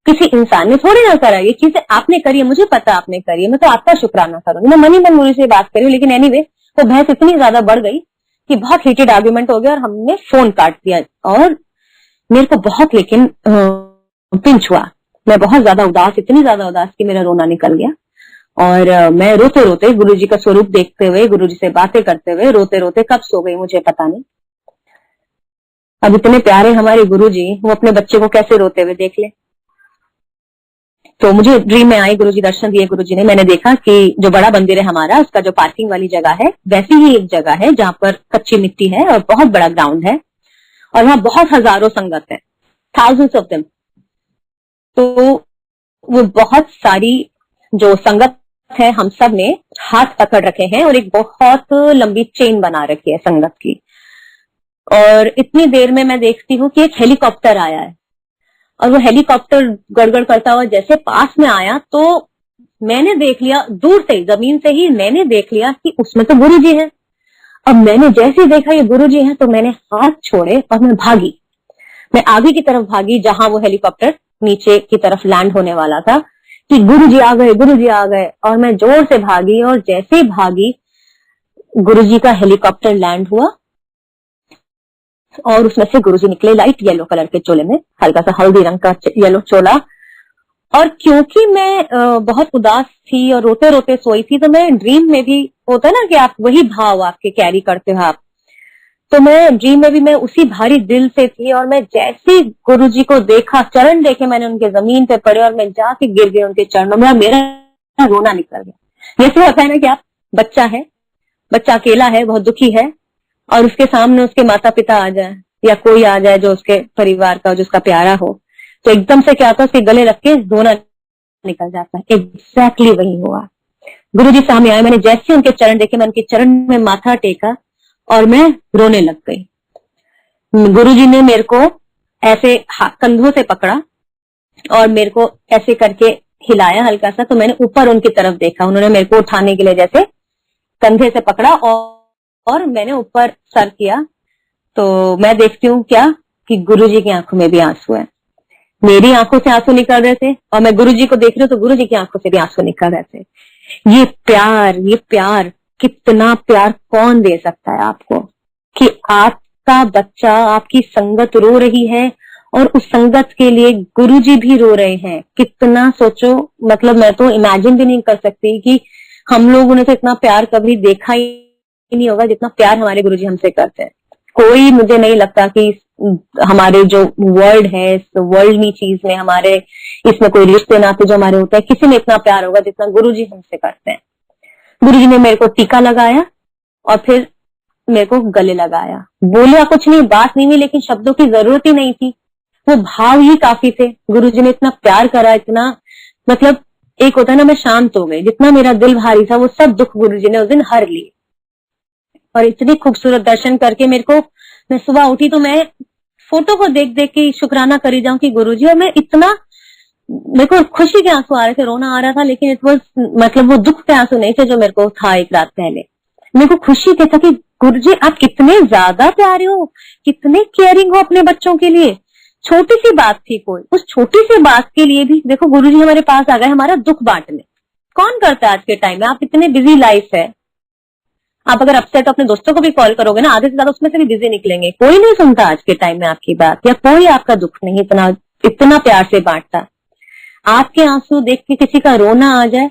किसी इंसान ने थोड़ी ना करा, ये चीजें आपने करी है, मुझे पता आपने करी है, मैं तो आपका शुक्राना करूंगी। मैं मन ही मन गुरु से बात करी, लेकिन एनीवे वो बहस इतनी ज्यादा बढ़ गई कि बहुत हीटेड आर्ग्यूमेंट हो गया और हमने फोन काट दिया। और मेरे को बहुत लेकिन पिंच हुआ, मैं बहुत ज्यादा उदास, इतनी ज्यादा उदास कि मेरा रोना निकल गया। और मैं रोते रोते गुरुजी का स्वरूप देखते हुए, गुरुजी से बातें करते हुए, रोते रोते कब सो गई मुझे पता नहीं। अब इतने प्यारे हमारे गुरुजी, वो अपने बच्चे को कैसे रोते हुए देख ले। तो मुझे ड्रीम में आई, गुरुजी दर्शन दिए गुरुजी ने। मैंने देखा कि जो बड़ा मंदिर है हमारा, उसका जो पार्किंग वाली जगह है, वैसी ही एक जगह है जहां पर कच्ची मिट्टी है और बहुत बड़ा ग्राउंड है, और वहां बहुत हजारों संगत है, थाउजेंड्स ऑफ देम। तो वो बहुत सारी जो संगत है, हम सब ने हाथ पकड़ रखे हैं और एक बहुत लंबी चेन बना रखी है संगत की। और इतनी देर में मैं देखती हूँ कि एक हेलीकॉप्टर आया है, और वो हेलीकॉप्टर गड़गड़ करता हुआ जैसे पास में आया, तो मैंने देख लिया दूर से, जमीन से ही मैंने देख लिया कि उसमें तो गुरुजी है। अब मैंने जैसे ही देखा ये गुरुजी है, तो मैंने हाथ छोड़े और मैं भागी। मैं आगे की तरफ भागी जहां वो हेलीकॉप्टर नीचे की तरफ लैंड होने वाला था, कि गुरुजी आ गए, गुरुजी आ गए। और मैं जोर से भागी, और जैसे ही भागी गुरुजी का हेलीकॉप्टर लैंड हुआ, और उसमें से गुरुजी निकले लाइट येलो कलर के चोले में, हल्का सा हल्दी रंग का येलो चोला। और क्योंकि मैं बहुत उदास थी और रोते रोते सोई थी, तो मैं ड्रीम में भी, होता ना कि आप वही भाव आपके कैरी करते हो आप, तो मैं ड्रीम में भी मैं उसी भारी दिल से थी। और मैं जैसे गुरुजी को देखा, चरण देखे मैंने उनके, जमीन पे पड़े और मैं जाके गिर गई उनके चरणों में, मेरा रोना निकल गया। जैसे होता है ना कि आप, बच्चा है, बच्चा अकेला है, बहुत दुखी है, और उसके सामने उसके माता पिता आ जाए या कोई आ जाए जो उसके परिवार का, जो उसका प्यारा हो, तो एकदम से क्या होता है, उसके गले लग के रोना निकल जाता है। एग्जैक्टली वही हुआ। गुरुजी सामने आए, मैंने जैसे उनके चरण देखे, मैं उनके चरण में माथा टेका और मैं रोने लग गई। गुरुजी ने मेरे को ऐसे कंधों से पकड़ा और मेरे को ऐसे करके हिलाया हल्का सा, तो मैंने ऊपर उनकी तरफ देखा। उन्होंने मेरे को उठाने के लिए जैसे कंधे से पकड़ा और मैंने ऊपर सर किया, तो मैं देखती हूँ क्या कि गुरुजी की आंखों में भी आंसू है। मेरी आंखों से आंसू निकल रहे थे और मैं गुरुजी को देख रही हूँ, तो गुरुजी की आंखों से भी आंसू निकल रहे थे। ये प्यार, कितना प्यार कौन दे सकता है आपको, कि आपका बच्चा, आपकी संगत रो रही है और उस संगत के लिए गुरुजी भी रो रहे हैं। कितना सोचो, मतलब मैं तो इमेजिन भी नहीं कर सकती कि हम लोगों ने तो इतना प्यार कभी देखा ही नहीं होगा जितना प्यार हमारे गुरुजी हमसे करते हैं। कोई, मुझे नहीं लगता कि हमारे जो वर्ल्ड है, इस वर्ल्डली चीज में, हमारे इसमें कोई रिश्ते नाते जो हमारे होते हैं, किसी में इतना प्यार होगा जितना गुरुजी हमसे करते हैं। गुरुजी ने मेरे को टीका लगाया और फिर मेरे को गले लगाया। बोलिया कुछ नहीं, बात नहीं हुई, लेकिन शब्दों की जरूरत ही नहीं थी, वो भाव ही काफी थे। गुरुजी ने इतना प्यार करा, इतना, मतलब एक होता है ना, मैं शांत हो गई। जितना मेरा दिल भारी था, वो सब दुख गुरुजी ने उस दिन हर लिए। और इतनी खूबसूरत दर्शन करके मेरे को, मैं सुबह उठी तो मैं फोटो को देख देख के शुक्राना करी जाऊं कि गुरुजी, और मैं इतना मेरे को खुशी के आंसू आ रहे थे, रोना आ रहा था, लेकिन इट वाज मतलब वो दुख के आंसू नहीं थे जो मेरे को था एक रात पहले। मेरे को खुशी के था कि गुरुजी आप कितने ज्यादा प्यारे हो, कितने केयरिंग हो अपने बच्चों के लिए। छोटी सी बात थी कोई, उस छोटी सी बात के लिए भी देखो गुरुजी हमारे पास आ गए हमारा दुख बांटने। कौन करता है आज के टाइम में, आप इतने बिजी लाइफ है, आप अगर अपसेट अपने दोस्तों को भी कॉल करोगे ना, आधे से ज्यादा उसमें से भी बिजी निकलेंगे। कोई नहीं सुनता आज के टाइम में आपकी बात, या कोई आपका दुख नहीं इतना इतना प्यार से बांटता। आपके आंसू देख के किसी का रोना आ जाए,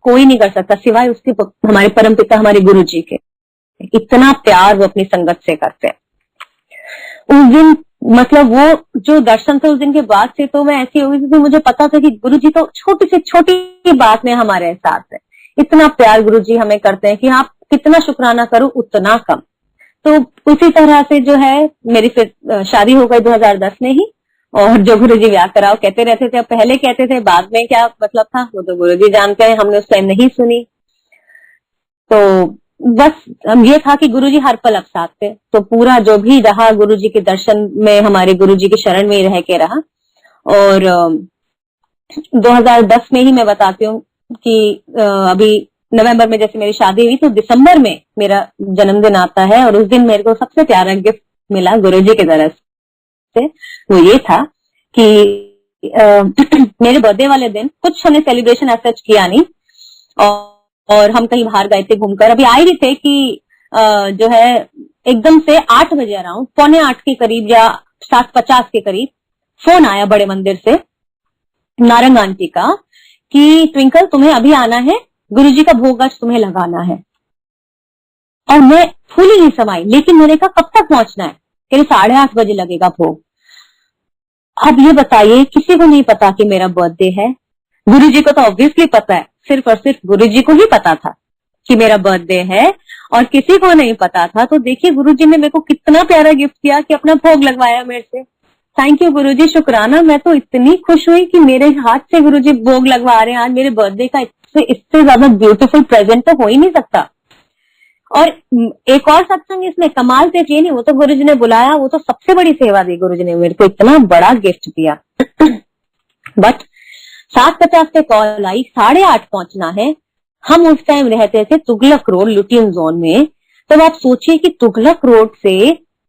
कोई नहीं कर सकता सिवाय उसके हमारे परमपिता हमारे गुरु जी के। इतना प्यार वो अपनी संगत से करते हैं। उस दिन मतलब वो जो दर्शन थे उस दिन के बाद से तो मैं ऐसी हो गई थी, मुझे पता था कि गुरु जी तो छोटी से छोटी बात में हमारे साथ है। इतना प्यार गुरु जी हमें करते हैं कि आप कितना शुक्राना करो उतना कम। तो उसी तरह से जो है मेरी फिर शादी हो गई 2010 में ही। और जो गुरु जी ब्याह कराओ कहते रहते थे, पहले कहते थे, बाद में क्या मतलब था वो तो गुरु जी जानते हैं, हमने उस टाइम नहीं सुनी। तो बस ये था कि गुरु जी हर पल अब साथ थे। तो पूरा जो भी रहा गुरु जी के दर्शन में, हमारे गुरु जी के शरण में ही रह के रहा। और 2010 में ही मैं बताती हूँ कि अभी नवंबर में जैसे मेरी शादी हुई, तो दिसंबर में मेरा जन्मदिन आता है। और उस दिन मेरे को सबसे प्यारा गिफ्ट मिला गुरु जी की तरफ से। वो ये था कि मेरे बर्थडे वाले दिन कुछ हमने सेलिब्रेशन ऐसा किया नहीं, और हम कहीं बाहर गए थे घूमकर, अभी आए भी थे कि जो है एकदम से 8 बजे अराउंड 7:45 के करीब या 7:50 के करीब फोन आया बड़े मंदिर से नारंग आंटी का कि ट्विंकल तुम्हें अभी आना है, गुरुजी का भोग आज तुम्हें लगाना है। और मैं फूली नहीं समाई, लेकिन मैंने कहा कब तक पहुंचना है, कह 8:30 बजे लगेगा भोग। अब ये बताइए, किसी को नहीं पता कि मेरा बर्थडे है। गुरुजी को तो ऑब्वियसली पता है, सिर्फ और सिर्फ गुरुजी को ही पता था कि मेरा बर्थडे है, और किसी को नहीं पता था। तो देखिए गुरुजी ने मेरे को कितना प्यारा गिफ्ट किया कि अपना भोग लगवाया मेरे से। थैंक यू गुरुजी, शुक्राना। मैं तो इतनी खुश हुई कि मेरे हाथ से गुरुजी भोग लगवा रहे हैं आज मेरे बर्थडे का। इससे ज्यादा ब्यूटीफुल प्रेजेंट तो हो ही नहीं सकता। और एक और सत्संग इसमें कमाल से ये नहीं, वो तो गुरुजी ने बुलाया, वो तो सबसे बड़ी सेवा दी गुरुजी ने, मेरे को इतना बड़ा गिफ्ट दिया। बट 7:50 पे कॉल आई, 8:30 पहुंचना है। हम उस टाइम रहते थे तुगलक रोड लुटियन जोन में। तो आप सोचिए कि तुगलक रोड से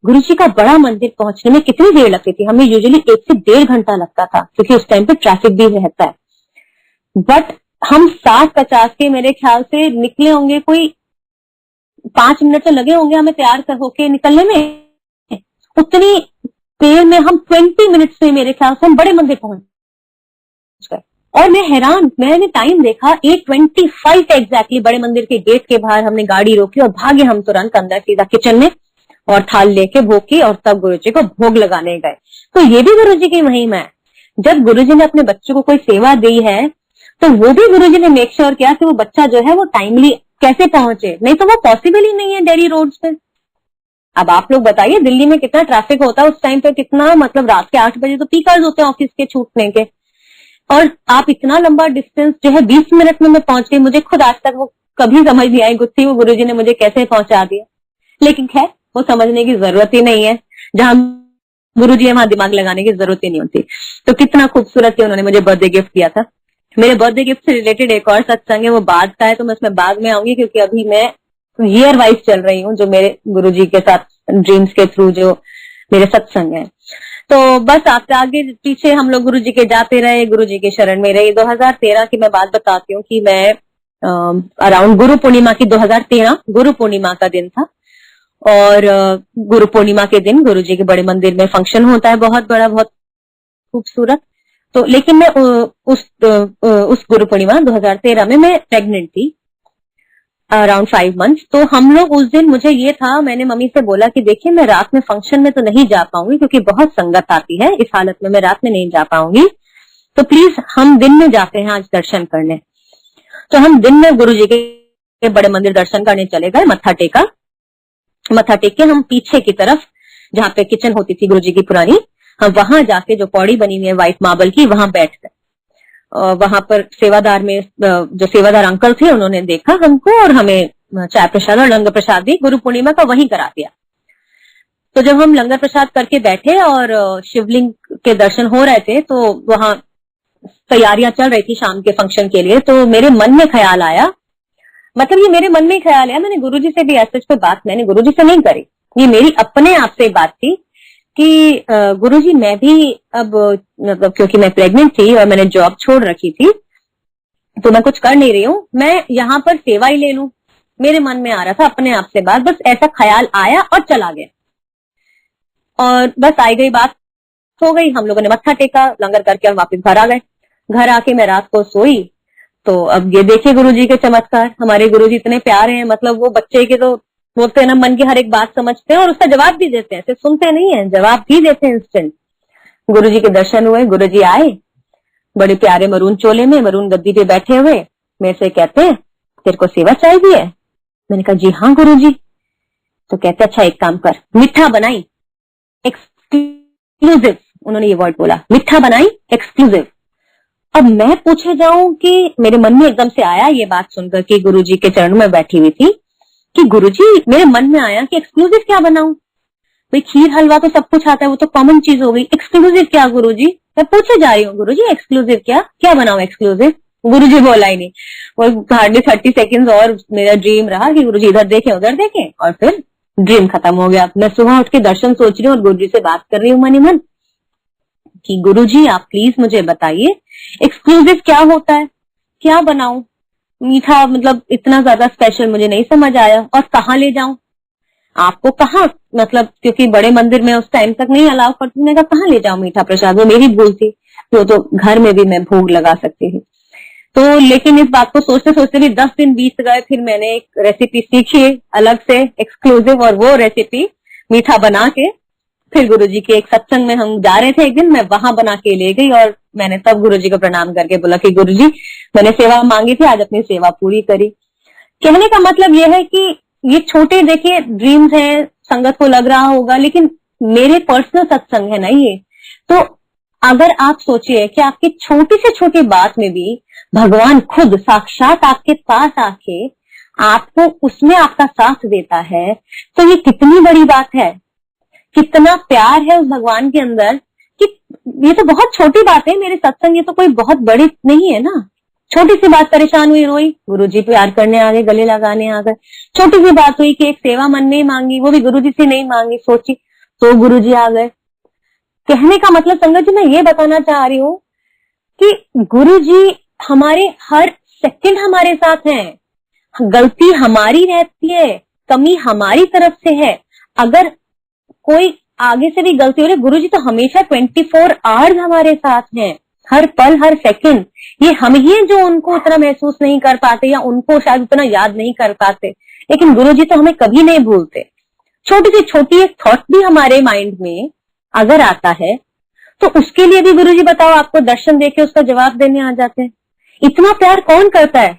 गुरुजी का बड़ा मंदिर पहुंचने में कितनी देर लगती थी। हमें यूजुअली 1 से 1.5 घंटा लगता था, क्योंकि उस टाइम पे ट्रैफिक भी रहता है। बट हम 7:50 के मेरे ख्याल से निकले होंगे, कोई 5 मिनट तो लगे होंगे हमें तैयार होके निकलने में। उतनी देर में हम 20 मिनट्स में मेरे ख्याल से हम बड़े मंदिर पहुंच गए। और मैं हैरान, मैंने टाइम देखा 8:25 एग्जैक्टली बड़े मंदिर के गेट के बाहर हमने गाड़ी रोकी और भागे हम तुरंत अंदर सीधा किचन में और थाल लेके भोग की, और तब गुरुजी को भोग लगाने गए। तो ये भी गुरुजी की महिमा है। जब गुरुजी ने अपने बच्चों को कोई सेवा दी है तो वो भी गुरुजी ने मेक श्योर किया कि वो बच्चा जो है वो टाइमली कैसे पहुंचे, नहीं तो वो पॉसिबल ही नहीं है डेली रोड्स पे। अब आप लोग बताइए दिल्ली में कितना ट्रैफिक होता है उस टाइम पे, कितना मतलब रात के 8 बजे तो पीकर्स होते हैं ऑफिस के छूटने के, और आप इतना लंबा डिस्टेंस जो है 20 मिनट में मैं पहुंच गई। मुझे खुद आज तक वो कभी समझ नहीं आई गुत्थी वो गुरुजी ने मुझे कैसे पहुंचा दिया। लेकिन खैर वो समझने की जरूरत ही नहीं है, जहां गुरुजी है वहां दिमाग लगाने की जरूरत ही नहीं होती। तो कितना खूबसूरत है उन्होंने मुझे बर्थडे गिफ्ट किया था। मेरे बर्थडे गिफ्ट से रिलेटेड एक और सत्संग है, वो बाद का है, तो मैं उसमें बाद में आऊंगी, क्योंकि अभी मैं ईयर वाइज चल रही हूँ जो मेरे गुरुजी के साथ ड्रीम्स के थ्रू जो मेरे सत्संग है। तो बस आपके आगे पीछे हम लोग गुरुजी के जाते रहे, गुरुजी के शरण में रहे। 2013 की मैं बात बताती हूँ कि मैं अराउंड गुरु पूर्णिमा की 2013 गुरु पूर्णिमा का दिन था, और गुरु पूर्णिमा के दिन गुरुजी के बड़े मंदिर में फंक्शन होता है बहुत बड़ा, बहुत खूबसूरत। तो लेकिन मैं उस गुरु पूर्णिमा 2013 में मैं प्रेग्नेंट थी अराउंड 5 मंथ्स। तो हम लोग उस दिन, मुझे ये था, मैंने मम्मी से बोला कि देखिए मैं रात में फंक्शन में तो नहीं जा पाऊंगी क्योंकि बहुत संगत आती है, इस हालत में मैं रात में नहीं जा पाऊंगी, तो प्लीज हम दिन में जाते हैं आज दर्शन करने। तो हम दिन में गुरुजी के बड़े मंदिर दर्शन करने चले गए। मत्था टेक के हम पीछे की तरफ जहाँ पे किचन होती थी गुरुजी की पुरानी, हम वहां जाके जो पौड़ी बनी हुई है व्हाइट मार्बल की, वहां बैठ गए। वहां पर सेवादार में जो सेवादार अंकल थे उन्होंने देखा हमको और हमें चाय प्रसाद और लंगर प्रसाद भी गुरु पूर्णिमा का वहीं करा दिया। तो जब हम लंगर प्रसाद करके बैठे और शिवलिंग के दर्शन हो रहे थे, तो वहां तैयारियां चल रही थी शाम के फंक्शन के लिए, तो मेरे मन में ख्याल आया, मतलब ये मेरे मन में ख्याल आया, मैंने गुरुजी से भी ऐसे पे बात मैंने गुरुजी से नहीं करी, ये मेरी अपने आप से बात थी कि गुरुजी मैं भी अब मतलब क्योंकि मैं प्रेग्नेंट थी और मैंने जॉब छोड़ रखी थी, तो मैं कुछ कर नहीं रही हूँ, मैं यहाँ पर सेवा ही ले लूं। मेरे मन में आ रहा था अपने आप से बात, बस ऐसा ख्याल आया और चला गया, और बस आई गई बात हो गई। हम लोगों ने मत्था टेका, लंगर करके और वापस घर आ गए। घर आके मैं रात को सोई, तो अब ये देखिए गुरुजी के चमत्कार। हमारे गुरुजी इतने प्यारे हैं, मतलब वो बच्चे के तो बोलते हैं ना, मन की हर एक बात समझते हैं और उसका जवाब भी देते हैं, सिर्फ सुनते नहीं है, जवाब भी देते हैं इंस्टेंट। गुरुजी के दर्शन हुए, गुरुजी आए बड़े प्यारे मरून चोले में, मरून गद्दी पे बैठे हुए, मेरे से कहते हैं तेरे को सेवा चाहिए है? मैंने कहा जी हाँ गुरुजी। तो कहते अच्छा एक काम कर, मीठा बनाई एक्सक्लूसिव, उन्होंने ये वर्ड बोला, मीठा बनाई एक्सक्लूसिव। अब मैं पूछे जाऊं कि मेरे मन में एकदम से आया ये बात सुनकर कि गुरुजी के चरणों में बैठी हुई थी, कि गुरुजी मेरे मन में आया कि एक्सक्लूसिव क्या बनाऊं? भाई खीर हलवा तो सब कुछ आता है, वो तो कॉमन चीज हो गई, एक्सक्लूसिव क्या गुरुजी? मैं पूछे जा रही हूँ गुरुजी एक्सक्लूसिव क्या बनाऊं एक्सक्लूसिव? गुरुजी बोला ही नहीं। और हार्डली 30 सेकेंड और मेरा ड्रीम रहा कि गुरुजी इधर देखें उधर देखें, और फिर ड्रीम खत्म हो गया। मैं सुबह उठ के दर्शन सोच रही हूँ और गुरुजी से बात कर रही हूँ मनी मन कि गुरुजी आप प्लीज मुझे बताइए एक्सक्लूसिव क्या होता है, क्या बनाऊं? मीठा मतलब इतना ज्यादा स्पेशल मुझे नहीं समझ आया, और कहाँ ले जाऊं आपको? कहाँ मतलब क्योंकि बड़े मंदिर में उस टाइम तक नहीं अलाउ करती, मैं कहाँ ले जाऊं मीठा प्रसाद? वो मेरी भूल थी, तो घर में भी मैं भोग लगा सकती थी। तो लेकिन इस बात को सोचते सोचते भी 10 दिन बीत गए, फिर मैंने एक रेसिपी सीखी अलग से एक्सक्लूसिव, और वो रेसिपी मीठा बना के फिर गुरुजी के एक सत्संग में हम जा रहे थे एक दिन, मैं वहां बना के ले गई, और मैंने तब गुरुजी को प्रणाम करके बोला कि गुरुजी मैंने सेवा मांगी थी, आज अपनी सेवा पूरी करी। कहने का मतलब यह है कि ये छोटे देखिए ड्रीम्स हैं, संगत को लग रहा होगा, लेकिन मेरे पर्सनल सत्संग है ना ये। तो अगर आप सोचिए कि आपकी छोटी से छोटी बात में भी भगवान खुद साक्षात आपके पास आके आपको उसमें आपका साथ देता है, तो ये कितनी बड़ी बात है, कितना प्यार है उस भगवान के अंदर कि ये तो बहुत छोटी बात है मेरे सत्संग, ये तो कोई बहुत बड़ी नहीं है ना। छोटी सी बात, परेशान हुई रोई, गुरुजी प्यार करने आ गए, गले लगाने आ गए। छोटी सी बात हुई कि एक सेवा मन में मांगी, वो भी गुरुजी से नहीं मांगी, सोची तो गुरुजी आ गए। कहने का मतलब संगत जी मैं ये बताना चाह रही हूँ कि गुरुजी हमारे हर सेकंड हमारे साथ हैं। गलती हमारी रहती है, कमी हमारी तरफ से है, अगर कोई आगे से भी गलती हो रही, गुरुजी तो हमेशा 24 आवर्स हमारे साथ हैं, हर पल हर सेकंड। ये हम ही हैं जो उनको उतना महसूस नहीं कर पाते या उनको शायद उतना याद नहीं कर पाते, लेकिन गुरुजी तो हमें कभी नहीं भूलते। छोटी सी छोटी एक थॉट भी हमारे माइंड में अगर आता है तो उसके लिए भी गुरुजी बताओ आपको दर्शन देके उसका जवाब देने आ जाते हैं। इतना प्यार कौन करता है?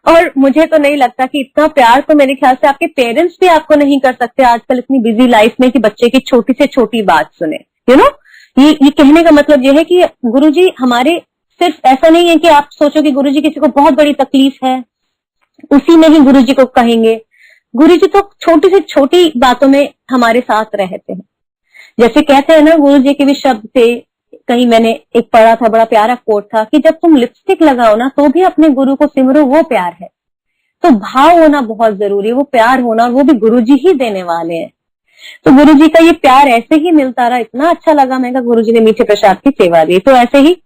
और मुझे तो नहीं लगता कि इतना प्यार तो मेरे ख्याल से आपके पेरेंट्स भी आपको नहीं कर सकते आजकल इतनी बिजी लाइफ में कि बच्चे की छोटी से छोटी बात सुने। यू नो, ये कहने का मतलब ये है कि गुरुजी हमारे सिर्फ ऐसा नहीं है कि आप सोचो कि गुरुजी किसी को बहुत बड़ी तकलीफ है उसी में ही गुरुजी को कहेंगे। गुरुजी तो छोटी से छोटी बातों में हमारे साथ रहते हैं। जैसे कहते हैं ना, गुरुजी के भी शब्द थे, कहीं मैंने एक पढ़ा था, बड़ा प्यारा कोट था कि जब तुम लिपस्टिक लगाओ ना तो भी अपने गुरु को सिमरो, वो प्यार है। तो भाव होना बहुत जरूरी है, वो प्यार होना, वो भी गुरुजी ही देने वाले हैं। तो गुरुजी का ये प्यार ऐसे ही मिलता रहा, इतना अच्छा लगा। मैं कहा गुरुजी ने मीठे प्रसाद की सेवा दी। तो ऐसे ही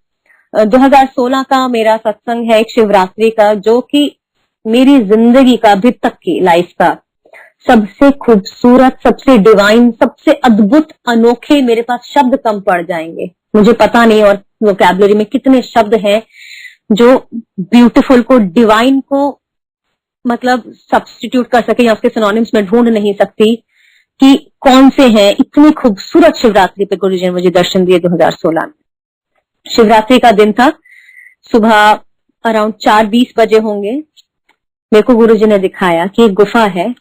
2016 का मेरा सत्संग है एक शिवरात्रि का, जो कि मेरी जिंदगी का अभी तक की लाइफ का सबसे खूबसूरत, सबसे डिवाइन, सबसे अद्भुत, अनोखे, मेरे पास शब्द कम पड़ जाएंगे, मुझे पता नहीं और वोकैबुलरी में कितने शब्द हैं जो ब्यूटीफुल को, डिवाइन को मतलब सब्स्टिट्यूट कर सके या उसके सिनोनिम्स में ढूंढ नहीं सकती कि कौन से हैं। इतनी खूबसूरत शिवरात्रि पे गुरुजी ने मुझे दर्शन दिए 2016 में। शिवरात्रि का दिन था, सुबह अराउंड 4:20 बजे होंगे। मेरे को गुरुजी ने दिखाया कि एक गुफा है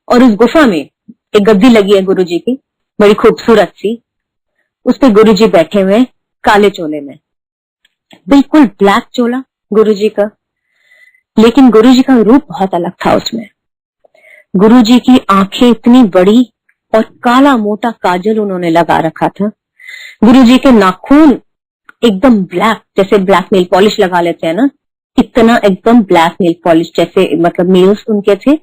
और उस गुफा में एक गद्दी लगी है गुरुजी की, बड़ी खूबसूरत सी। उस पे गुरुजी बैठे हुए काले चोले में, बिल्कुल ब्लैक चोला गुरुजी का, लेकिन गुरुजी का रूप बहुत अलग था उसमें। गुरुजी की आंखें इतनी बड़ी और काला मोटा काजल उन्होंने लगा रखा था। गुरुजी के नाखून एकदम ब्लैक, जैसे ब्लैक नेल पॉलिश लगा लेते हैं ना, इतना एकदम ब्लैक नेल पॉलिश जैसे मतलब नेल्स उनके थे।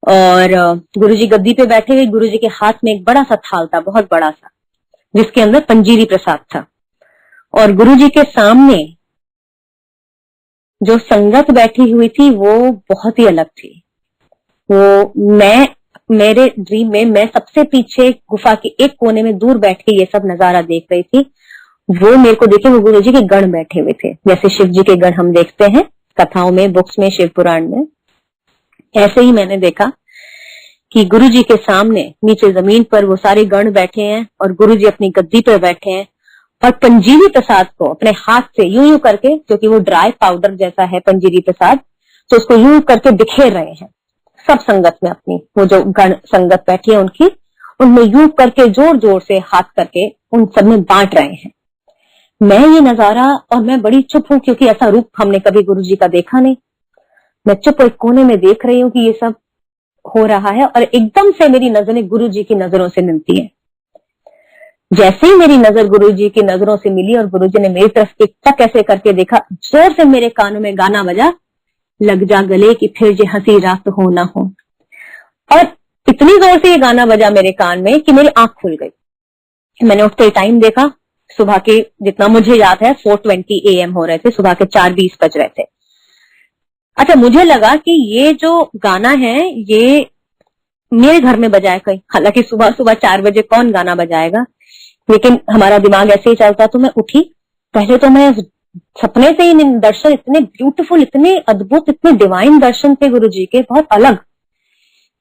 और गुरुजी गद्दी पे बैठे हुए, गुरुजी के हाथ में एक बड़ा सा थाल था, बहुत बड़ा सा, जिसके अंदर पंजीरी प्रसाद था। और गुरुजी के सामने जो संगत बैठी हुई थी वो बहुत ही अलग थी। वो मेरे ड्रीम में मैं सबसे पीछे गुफा के एक कोने में दूर बैठ के ये सब नजारा देख रही थी। वो मेरे को देखे, वो गुरुजी के गण बैठे हुए थे, जैसे शिव जी के गण हम देखते हैं कथाओं में, बुक्स में, शिव पुराण में। ऐसे ही मैंने देखा कि गुरुजी के सामने नीचे जमीन पर वो सारे गण बैठे हैं और गुरुजी अपनी गद्दी पर बैठे हैं और पंजीरी प्रसाद को अपने हाथ से यूं यूं करके, क्योंकि वो ड्राई पाउडर जैसा है पंजीरी प्रसाद, तो उसको यूं करके बिखेर रहे हैं सब संगत में अपनी। वो जो गण संगत बैठी है उनकी, उनमें यूं करके जोर जोर से हाथ करके उन सब में बांट रहे हैं। मैं ये नजारा, और मैं बड़ी चुप हूं क्योंकि ऐसा रूप हमने कभी गुरुजी का देखा नहीं। मैं चुप एक कोने में देख रही हूँ कि ये सब हो रहा है और एकदम से मेरी नजरें गुरुजी की नजरों से मिलती हैं। जैसे ही मेरी नजर गुरुजी की नजरों से मिली और गुरुजी ने मेरी तरफ एक तक ऐसे करके देखा, जोर से मेरे कानों में गाना बजा, लग जा गले कि फिर जे हंसी रात हो ना हो। और इतनी जोर से ये गाना बजा मेरे कान में कि मेरी आंख खुल गई। मैंने उठते टाइम देखा, सुबह के, जितना मुझे याद है 4:20 AM हो रहे थे, सुबह के 4:20 बज रहे थे। अच्छा, मुझे लगा कि ये जो गाना है ये मेरे घर में बजाए कहीं, हालांकि सुबह सुबह 4 बजे कौन गाना बजाएगा, लेकिन हमारा दिमाग ऐसे ही चलता। तो मैं उठी, पहले तो मैं सपने से ही दर्शन, इतने ब्यूटीफुल, इतने अद्भुत, इतने डिवाइन दर्शन थे गुरुजी के, बहुत अलग।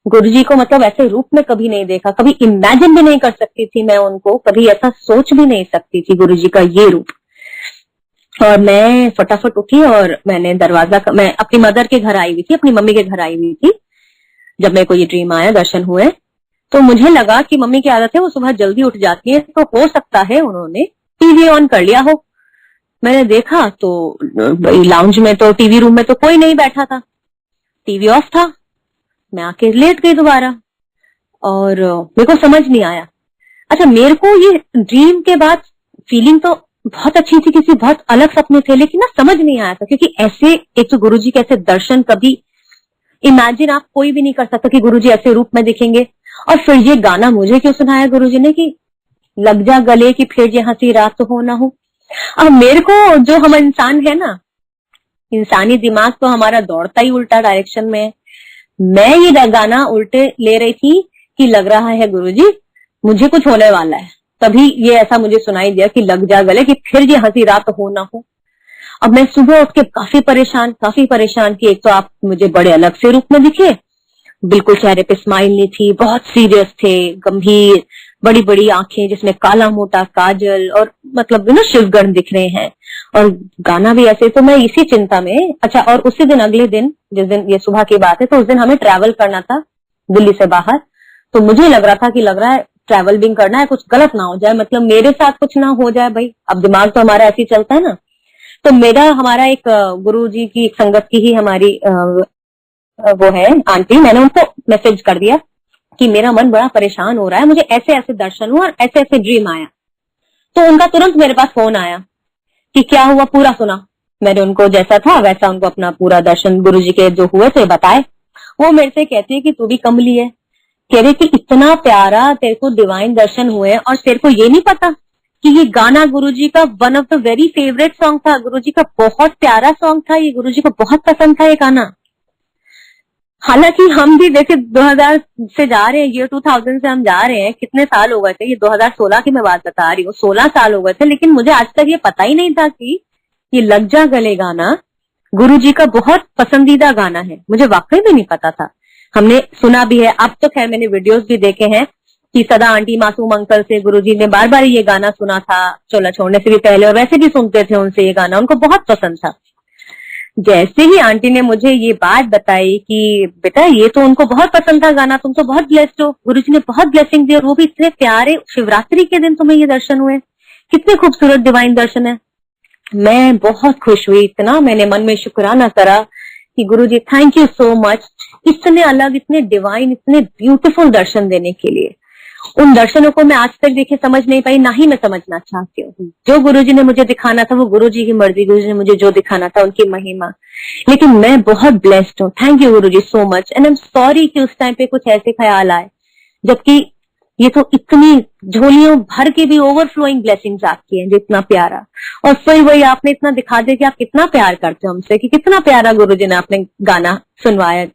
गुरुजी को मतलब ऐसे रूप में कभी नहीं देखा, कभी इमेजिन भी नहीं कर सकती थी मैं उनको, कभी ऐसा सोच भी नहीं सकती थी गुरुजी का ये रूप। और मैं फटाफट उठी और मैंने दरवाजा, मैं अपनी मदर के घर आई हुई थी, अपनी मम्मी के घर आई हुई थी जब मेरे को ये ड्रीम आया, दर्शन हुए। तो मुझे लगा कि मम्मी की आदत है वो सुबह जल्दी उठ जाती है, तो हो सकता है उन्होंने टीवी ऑन कर लिया हो। मैंने देखा तो लाउंज में, तो टीवी रूम में तो कोई नहीं बैठा था, टीवी ऑफ था। मैं आके लेट गई दोबारा और मेरे को समझ नहीं आया। अच्छा, मेरे को ये ड्रीम के बाद फीलिंग तो बहुत अच्छी थी, किसी बहुत अलग सपने थे, लेकिन ना समझ नहीं आया था, क्योंकि ऐसे एक तो गुरुजी के ऐसे दर्शन कभी इमेजिन आप कोई भी नहीं कर सकता कि गुरुजी ऐसे रूप में दिखेंगे। और फिर ये गाना मुझे क्यों सुनाया गुरुजी ने कि लग जा गले कि फिर ये हंसी रात हो ना हो। अब मेरे को, जो हम इंसान है ना, इंसानी दिमाग तो हमारा दौड़ता ही उल्टा डायरेक्शन में है। मैं ये गाना उल्टे ले रही थी कि लग रहा है गुरुजी मुझे कुछ होने वाला है, तभी ये ऐसा मुझे सुनाई दिया कि लग जा गले कि फिर ये हंसी रात हो ना हो। अब मैं सुबह उठ के काफी परेशान कि एक तो आप मुझे बड़े अलग से रूप में दिखे, बिल्कुल चेहरे पे स्माइल नहीं थी, बहुत सीरियस थे, गंभीर, बड़ी बड़ी आंखें जिसमें काला मोटा काजल, और मतलब ना शिवगण दिख रहे हैं, और गाना भी ऐसे। तो मैं इसी चिंता में, अच्छा, और उसी दिन, अगले दिन, जिस दिन ये सुबह की बात है, तो उस दिन हमें ट्रैवल करना था दिल्ली से बाहर। तो मुझे लग रहा है ट्रैवल भी करना है, कुछ गलत ना हो जाए, मतलब मेरे साथ कुछ ना हो जाए भाई, अब दिमाग तो हमारा ऐसे ही चलता है ना। तो हमारा एक गुरुजी की एक संगत की ही हमारी वो है आंटी, मैंने उनको मैसेज कर दिया कि मेरा मन बड़ा परेशान हो रहा है, मुझे ऐसे ऐसे दर्शन हुआ और ऐसे ऐसे ड्रीम आया। तो उनका तुरंत मेरे पास फोन आया कि क्या हुआ, पूरा सुना। मैंने उनको जैसा था वैसा उनको अपना पूरा दर्शन गुरुजी के जो हुए थे बताए। वो मेरे से कहती है कि तू भी कमली है, कह रहे कि इतना प्यारा तेरे को डिवाइन दर्शन हुए और तेरे को ये नहीं पता कि ये गाना गुरुजी का one of the very favourite song था, गुरुजी का बहुत प्यारा सॉन्ग था, ये गुरुजी को बहुत पसंद था ये गाना। हालांकि हम भी जैसे 2000 से जा रहे हैं, ईयर 2000 से हम जा रहे हैं, कितने साल हो गए थे, ये 2016 की मैं बात बता रही हूँ, 16 साल हो गए थे, लेकिन मुझे आज तक ये पता ही नहीं था कि ये लग जा गले गाना गुरुजी का बहुत पसंदीदा गाना है। मुझे वाकई में नहीं पता था, हमने सुना भी है, अब तो खैर मैंने वीडियोस भी देखे हैं कि सदा आंटी मासूम अंकल से गुरुजी ने बार बार ये गाना सुना था, चोला छोड़ने से भी पहले, और वैसे भी सुनते थे उनसे ये गाना, उनको बहुत पसंद था। जैसे ही आंटी ने मुझे ये बात बताई कि बेटा ये तो उनको बहुत पसंद था गाना, तुम तो बहुत ब्लेस्ड हो, गुरुजी ने बहुत ब्लेसिंग दी, और वो भी इतने प्यारे शिवरात्रि के दिन तुम्हें ये दर्शन हुए, कितने खूबसूरत डिवाइन दर्शन है। मैं बहुत खुश हुई, इतना मैंने मन में शुक्राना करा कि गुरुजी थैंक यू सो मच, इतने अलग, इतने डिवाइन, इतने ब्यूटीफुल दर्शन देने के लिए। उन दर्शनों को मैं आज तक देखिए समझ नहीं पाई, ना ही मैं समझना चाहती हूँ। जो गुरुजी ने मुझे दिखाना था वो गुरुजी की मर्जी, गुरुजी ने मुझे जो दिखाना था उनकी महिमा। लेकिन मैं बहुत ब्लेस्ड हूँ। Thank you Guruji so much, and I am sorry कि उस टाइम पे कुछ ऐसे ख्याल आए, जबकि ये तो इतनी झोलियों भर की भी ओवरफ्लोइंग ब्लेसिंग्स आपकी हैं, जितना प्यारा। और फिर वही आपने इतना दिखा दिया कि आप कितना प्यार करते हो हमसे, कि कितना प्यारा गुरुजी ने आपने गाना सुनवाया।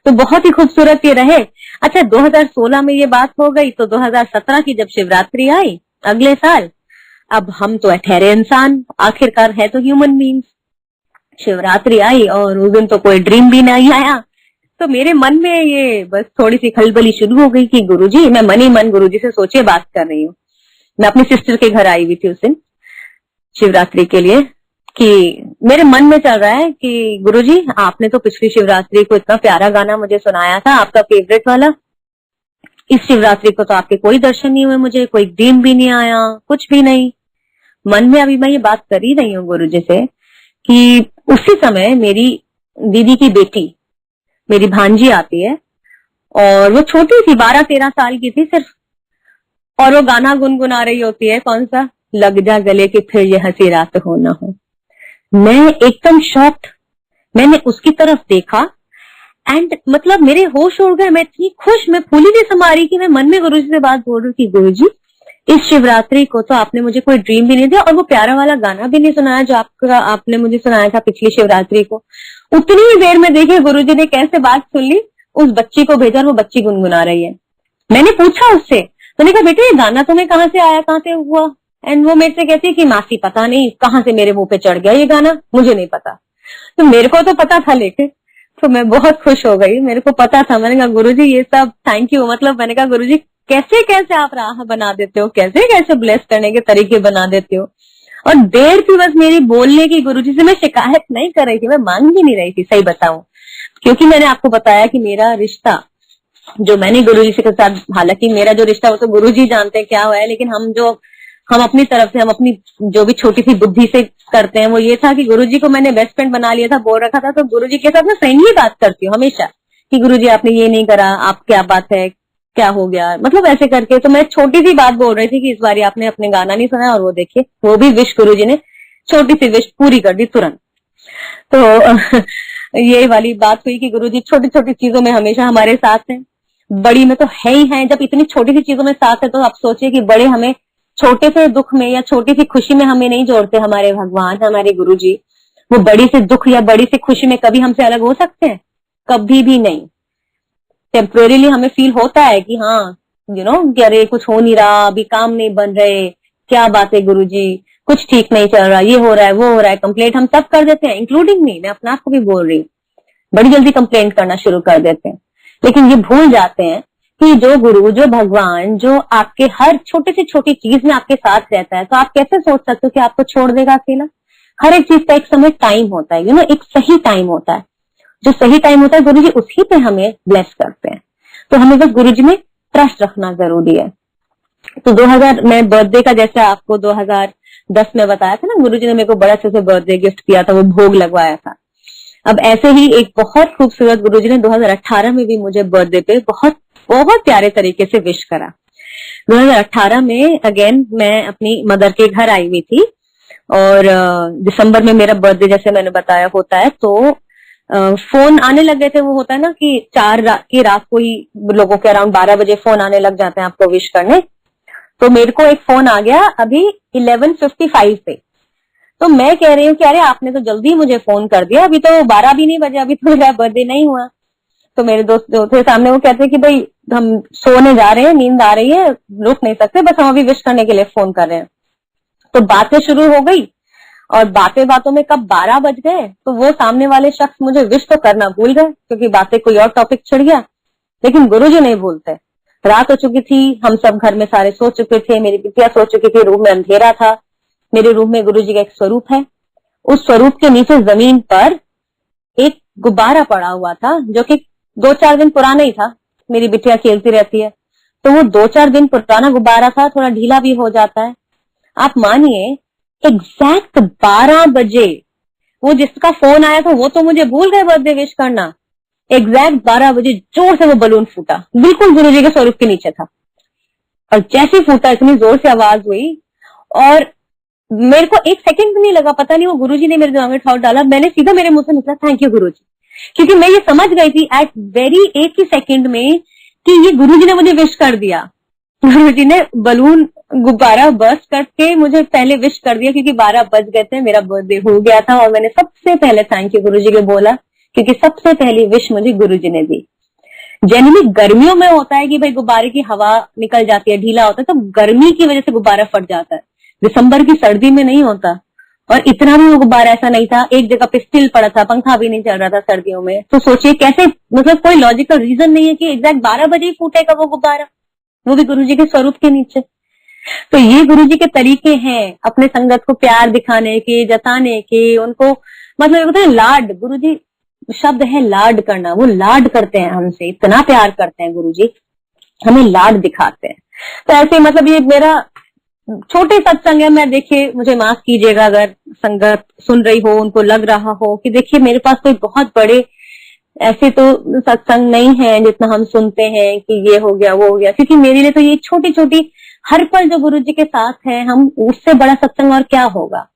तो बहुत ही खूबसूरत ये रहे। अच्छा, 2016 में ये बात हो गई, तो 2017 की जब शिवरात्रि आई अगले साल, अब हम तो ठहरे इंसान, आखिरकार है तो ह्यूमन बीइंग्स। शिवरात्रि आई और उस दिन तो कोई ड्रीम भी नहीं आया, तो मेरे मन में ये बस थोड़ी सी खलबली शुरू हो गई कि गुरुजी, मैं मन ही मन गुरुजी से सोचे बात कर रही हूँ। मैं अपनी सिस्टर के घर आई हुई थी उस दिन शिवरात्रि के लिए, कि मेरे मन में चल रहा है कि गुरुजी, आपने तो पिछली शिवरात्रि को इतना प्यारा गाना मुझे सुनाया था, आपका फेवरेट वाला। इस शिवरात्रि को तो आपके कोई दर्शन नहीं हुए मुझे, कोई ड्रीम भी नहीं आया, कुछ भी नहीं। मन में अभी मैं ये बात कर ही रही हूँ गुरुजी से कि उसी समय मेरी दीदी की बेटी, मेरी भांजी आती है, और वो छोटी सी 12-13 साल की थी सिर्फ, और वो गाना गुनगुना रही होती है, कौन सा, लग जा गले कि फिर ये हंसी रात हो ना हो। मैं एकदम शॉक्ड, मैंने उसकी तरफ देखा एंड मतलब मेरे होश उड़ गए। मैं इतनी खुश, मैं फूली नहीं समा रही कि मैं मन में गुरुजी से बात बोल रही थी, गुरुजी इस शिवरात्रि को तो आपने मुझे कोई ड्रीम भी नहीं दिया, और वो प्यारा वाला गाना भी नहीं सुनाया जो आपने मुझे सुनाया था पिछली शिवरात्रि को। उतनी ही देर में देखिए गुरुजी ने कैसे बात सुन ली, उस बच्ची को भेजा और वो बच्ची गुनगुना रही है। मैंने पूछा उससे, मैंने कहा बेटे ये गाना तुम्हें कहाँ से आया, कहाँ से हुआ? एंड वो मेरे से कहती है कि मासी पता नहीं कहाँ से मेरे मुंह पे चढ़ गया ये गाना, मुझे नहीं पता। तो मेरे को तो पता था, लेकिन तो मैं बहुत खुश हो गई, मेरे को पता था। मैंने कहा गुरुजी ये सब थैंक यू, मतलब मैंने कहा गुरुजी कैसे कैसे आप राह बना देते हो, कैसे कैसे ब्लेस करने के तरीके बना देते हो। और देर थी बस मेरी बोलने की गुरुजी से, मैं शिकायत नहीं कर रही थी, मैं मांग भी नहीं रही थी, सही बताऊं, क्योंकि मैंने आपको बताया कि मेरा रिश्ता जो मैंने गुरुजी के साथ, हालांकि मेरा जो रिश्ता वो तो गुरुजी जानते हैं क्या हुआ है, लेकिन हम अपनी तरफ से, हम अपनी जो भी छोटी सी बुद्धि से करते हैं, वो ये था कि गुरुजी को मैंने बेस्ट फ्रेंड बना लिया था, बोल रखा था। तो गुरुजी के साथ मैं फ्रेंडली बात करती हूँ हमेशा कि गुरुजी आपने ये नहीं करा, आप क्या बात है, क्या हो गया, मतलब ऐसे करके। तो मैं छोटी सी बात बोल रही थी कि इस बार आपने अपने गाना नहीं सुना, और वो देखिए वो भी विश गुरुजी ने छोटी सी विश पूरी कर दी तुरंत। तो ये वाली बात हुई कि गुरुजी छोटी छोटी चीजों में हमेशा हमारे साथ हैं, बड़ी में तो है ही है। जब इतनी छोटी सी चीजों में साथ है तो आप सोचिए कि बड़े हमें छोटे से दुख में या छोटी सी खुशी में हमें नहीं जोड़ते। हमारे भगवान, हमारे गुरुजी, वो बड़ी से दुख या बड़ी सी खुशी में कभी हमसे अलग हो सकते हैं? कभी भी नहीं। टेम्परेरीली हमें फील होता है कि हाँ कि अरे कुछ हो नहीं रहा, अभी काम नहीं बन रहे, क्या बात है गुरुजी, कुछ ठीक नहीं चल रहा, ये हो रहा है, वो हो रहा है। कंप्लेंट हम सब कर देते हैं, इंक्लूडिंग मी, मैं अपना आपको भी बोल रही हूँ, बड़ी जल्दी कंप्लेंट करना शुरू कर देते हैं। लेकिन ये भूल जाते हैं कि जो गुरु, जो भगवान, जो आपके हर छोटे से छोटी चीज में आपके साथ रहता है, तो आप कैसे सोच सकते हो कि आपको छोड़ देगा अकेला? हर एक चीज का एक समय टाइम होता है, एक सही टाइम होता है। जो सही टाइम होता है गुरुजी उसी पे हमें ब्लेस करते हैं। तो हमें बस गुरुजी में ट्रस्ट रखना जरूरी है। तो 2000 मैं बर्थडे का, जैसे आपको 2010 में बताया था ना, गुरुजी ने मेरे को बड़ा अच्छे से बर्थडे गिफ्ट किया था, वो भोग लगवाया था। अब ऐसे ही एक बहुत खूबसूरत गुरुजी ने 2018 में भी मुझे बर्थडे पे बहुत बहुत प्यारे तरीके से विश करा। 2018 में अगेन मैं अपनी मदर के घर आई हुई थी, और दिसंबर में मेरा बर्थडे जैसे मैंने बताया होता है, तो फोन आने लग गए थे। वो होता है ना कि 4 की रात को ही लोगों के अराउंड 12 बजे फोन आने लग जाते हैं आपको विश करने। तो मेरे को एक फोन आ गया अभी 11:55 पे। तो मैं कह रही हूँ कि अरे आपने तो जल्दी मुझे फोन कर दिया, अभी तो 12 भी नहीं बजे, अभी तो मेरा बर्थडे नहीं हुआ। तो मेरे दोस्त जो थे सामने, वो कहते कि भाई हम सोने जा रहे हैं, नींद आ रही है, रुक नहीं सकते, बस हम अभी विश करने के लिए फोन कर रहे हैं। तो बातें शुरू हो गई, और बातें बातों में कब 12 बज गए, तो वो सामने वाले शख्स मुझे विश तो करना भूल गए, क्योंकि बातें कोई और टॉपिक छिड़ गया। लेकिन गुरुजी नहीं भूलते। रात हो चुकी थी, हम सब घर में सारे सो चुके थे, मेरी बिटिया सो चुकी थी, रूम में अंधेरा था। मेरे रूम में गुरुजी का एक स्वरूप है, उस स्वरूप के नीचे जमीन पर एक गुब्बारा पड़ा हुआ था, जो कि 2-4 दिन पुराना ही था। मेरी बिटिया खेलती रहती है, तो वो 2-4 दिन पुराना गुब्बारा था, थोड़ा ढीला भी हो जाता है। आप मानिए एग्जैक्ट 12 बजे, वो जिसका फोन आया था वो तो मुझे भूल गए बर्थडे विश करना, एग्जैक्ट 12 बजे जोर से वो बलून फूटा, बिल्कुल गुरुजी के स्वरूप के नीचे था। और जैसे फूटा इतनी जोर से आवाज हुई और मेरे को एक सेकंड भी नहीं लगा, पता नहीं वो गुरुजी ने मेरे दिमाग में ठाव डाला, मैंने सीधा मेरे मुंह से निकला थैंक यू गुरुजी, क्योंकि मैं ये समझ गई थी एट वेरी एक ही सेकंड में कि ये गुरुजी ने मुझे विश कर दिया। गुरुजी ने बलून गुब्बारा बर्स्ट करके मुझे पहले विश कर दिया, क्योंकि 12 बज गए थे, मेरा बर्थडे हो गया था और मैंने सबसे पहले थैंक यू गुरुजी को बोला, क्योंकि सबसे पहली विश मुझे गुरुजी ने दी। जनरली गर्मियों में होता है कि भाई गुब्बारे की हवा निकल जाती है, ढीला होता है, तो गर्मी की वजह से गुब्बारा फट जाता है। दिसंबर की सर्दी में नहीं होता, और इतना भी वो गुब्बारा ऐसा नहीं था, एक जगह पे स्टिल पड़ा था, पंखा भी नहीं चल रहा था सर्दियों में। तो सोचिए कैसे, मतलब कोई लॉजिकल रीजन नहीं है कि एग्जैक्ट 12 बजे ही फूटेगा वो गुब्बारा, वो भी गुरुजी के स्वरूप के नीचे। तो ये गुरुजी के तरीके हैं अपने संगत को प्यार दिखाने के, जताने के, उनको मतलब होता है लाड, गुरुजी शब्द है लाड करना, वो लाड करते हैं हमसे, इतना प्यार करते हैं गुरुजी, हमें लाड दिखाते हैं। तो ऐसे मतलब ये मेरा छोटे सत्संग है, मैं देखिए मुझे माफ कीजिएगा अगर संगत सुन रही हो, उनको लग रहा हो कि देखिए मेरे पास कोई बहुत बड़े ऐसे तो सत्संग नहीं है जितना हम सुनते हैं कि ये हो गया वो हो गया, क्योंकि मेरे लिए तो ये छोटी छोटी हर पल जो गुरुजी के साथ है, हम उससे बड़ा सत्संग और क्या होगा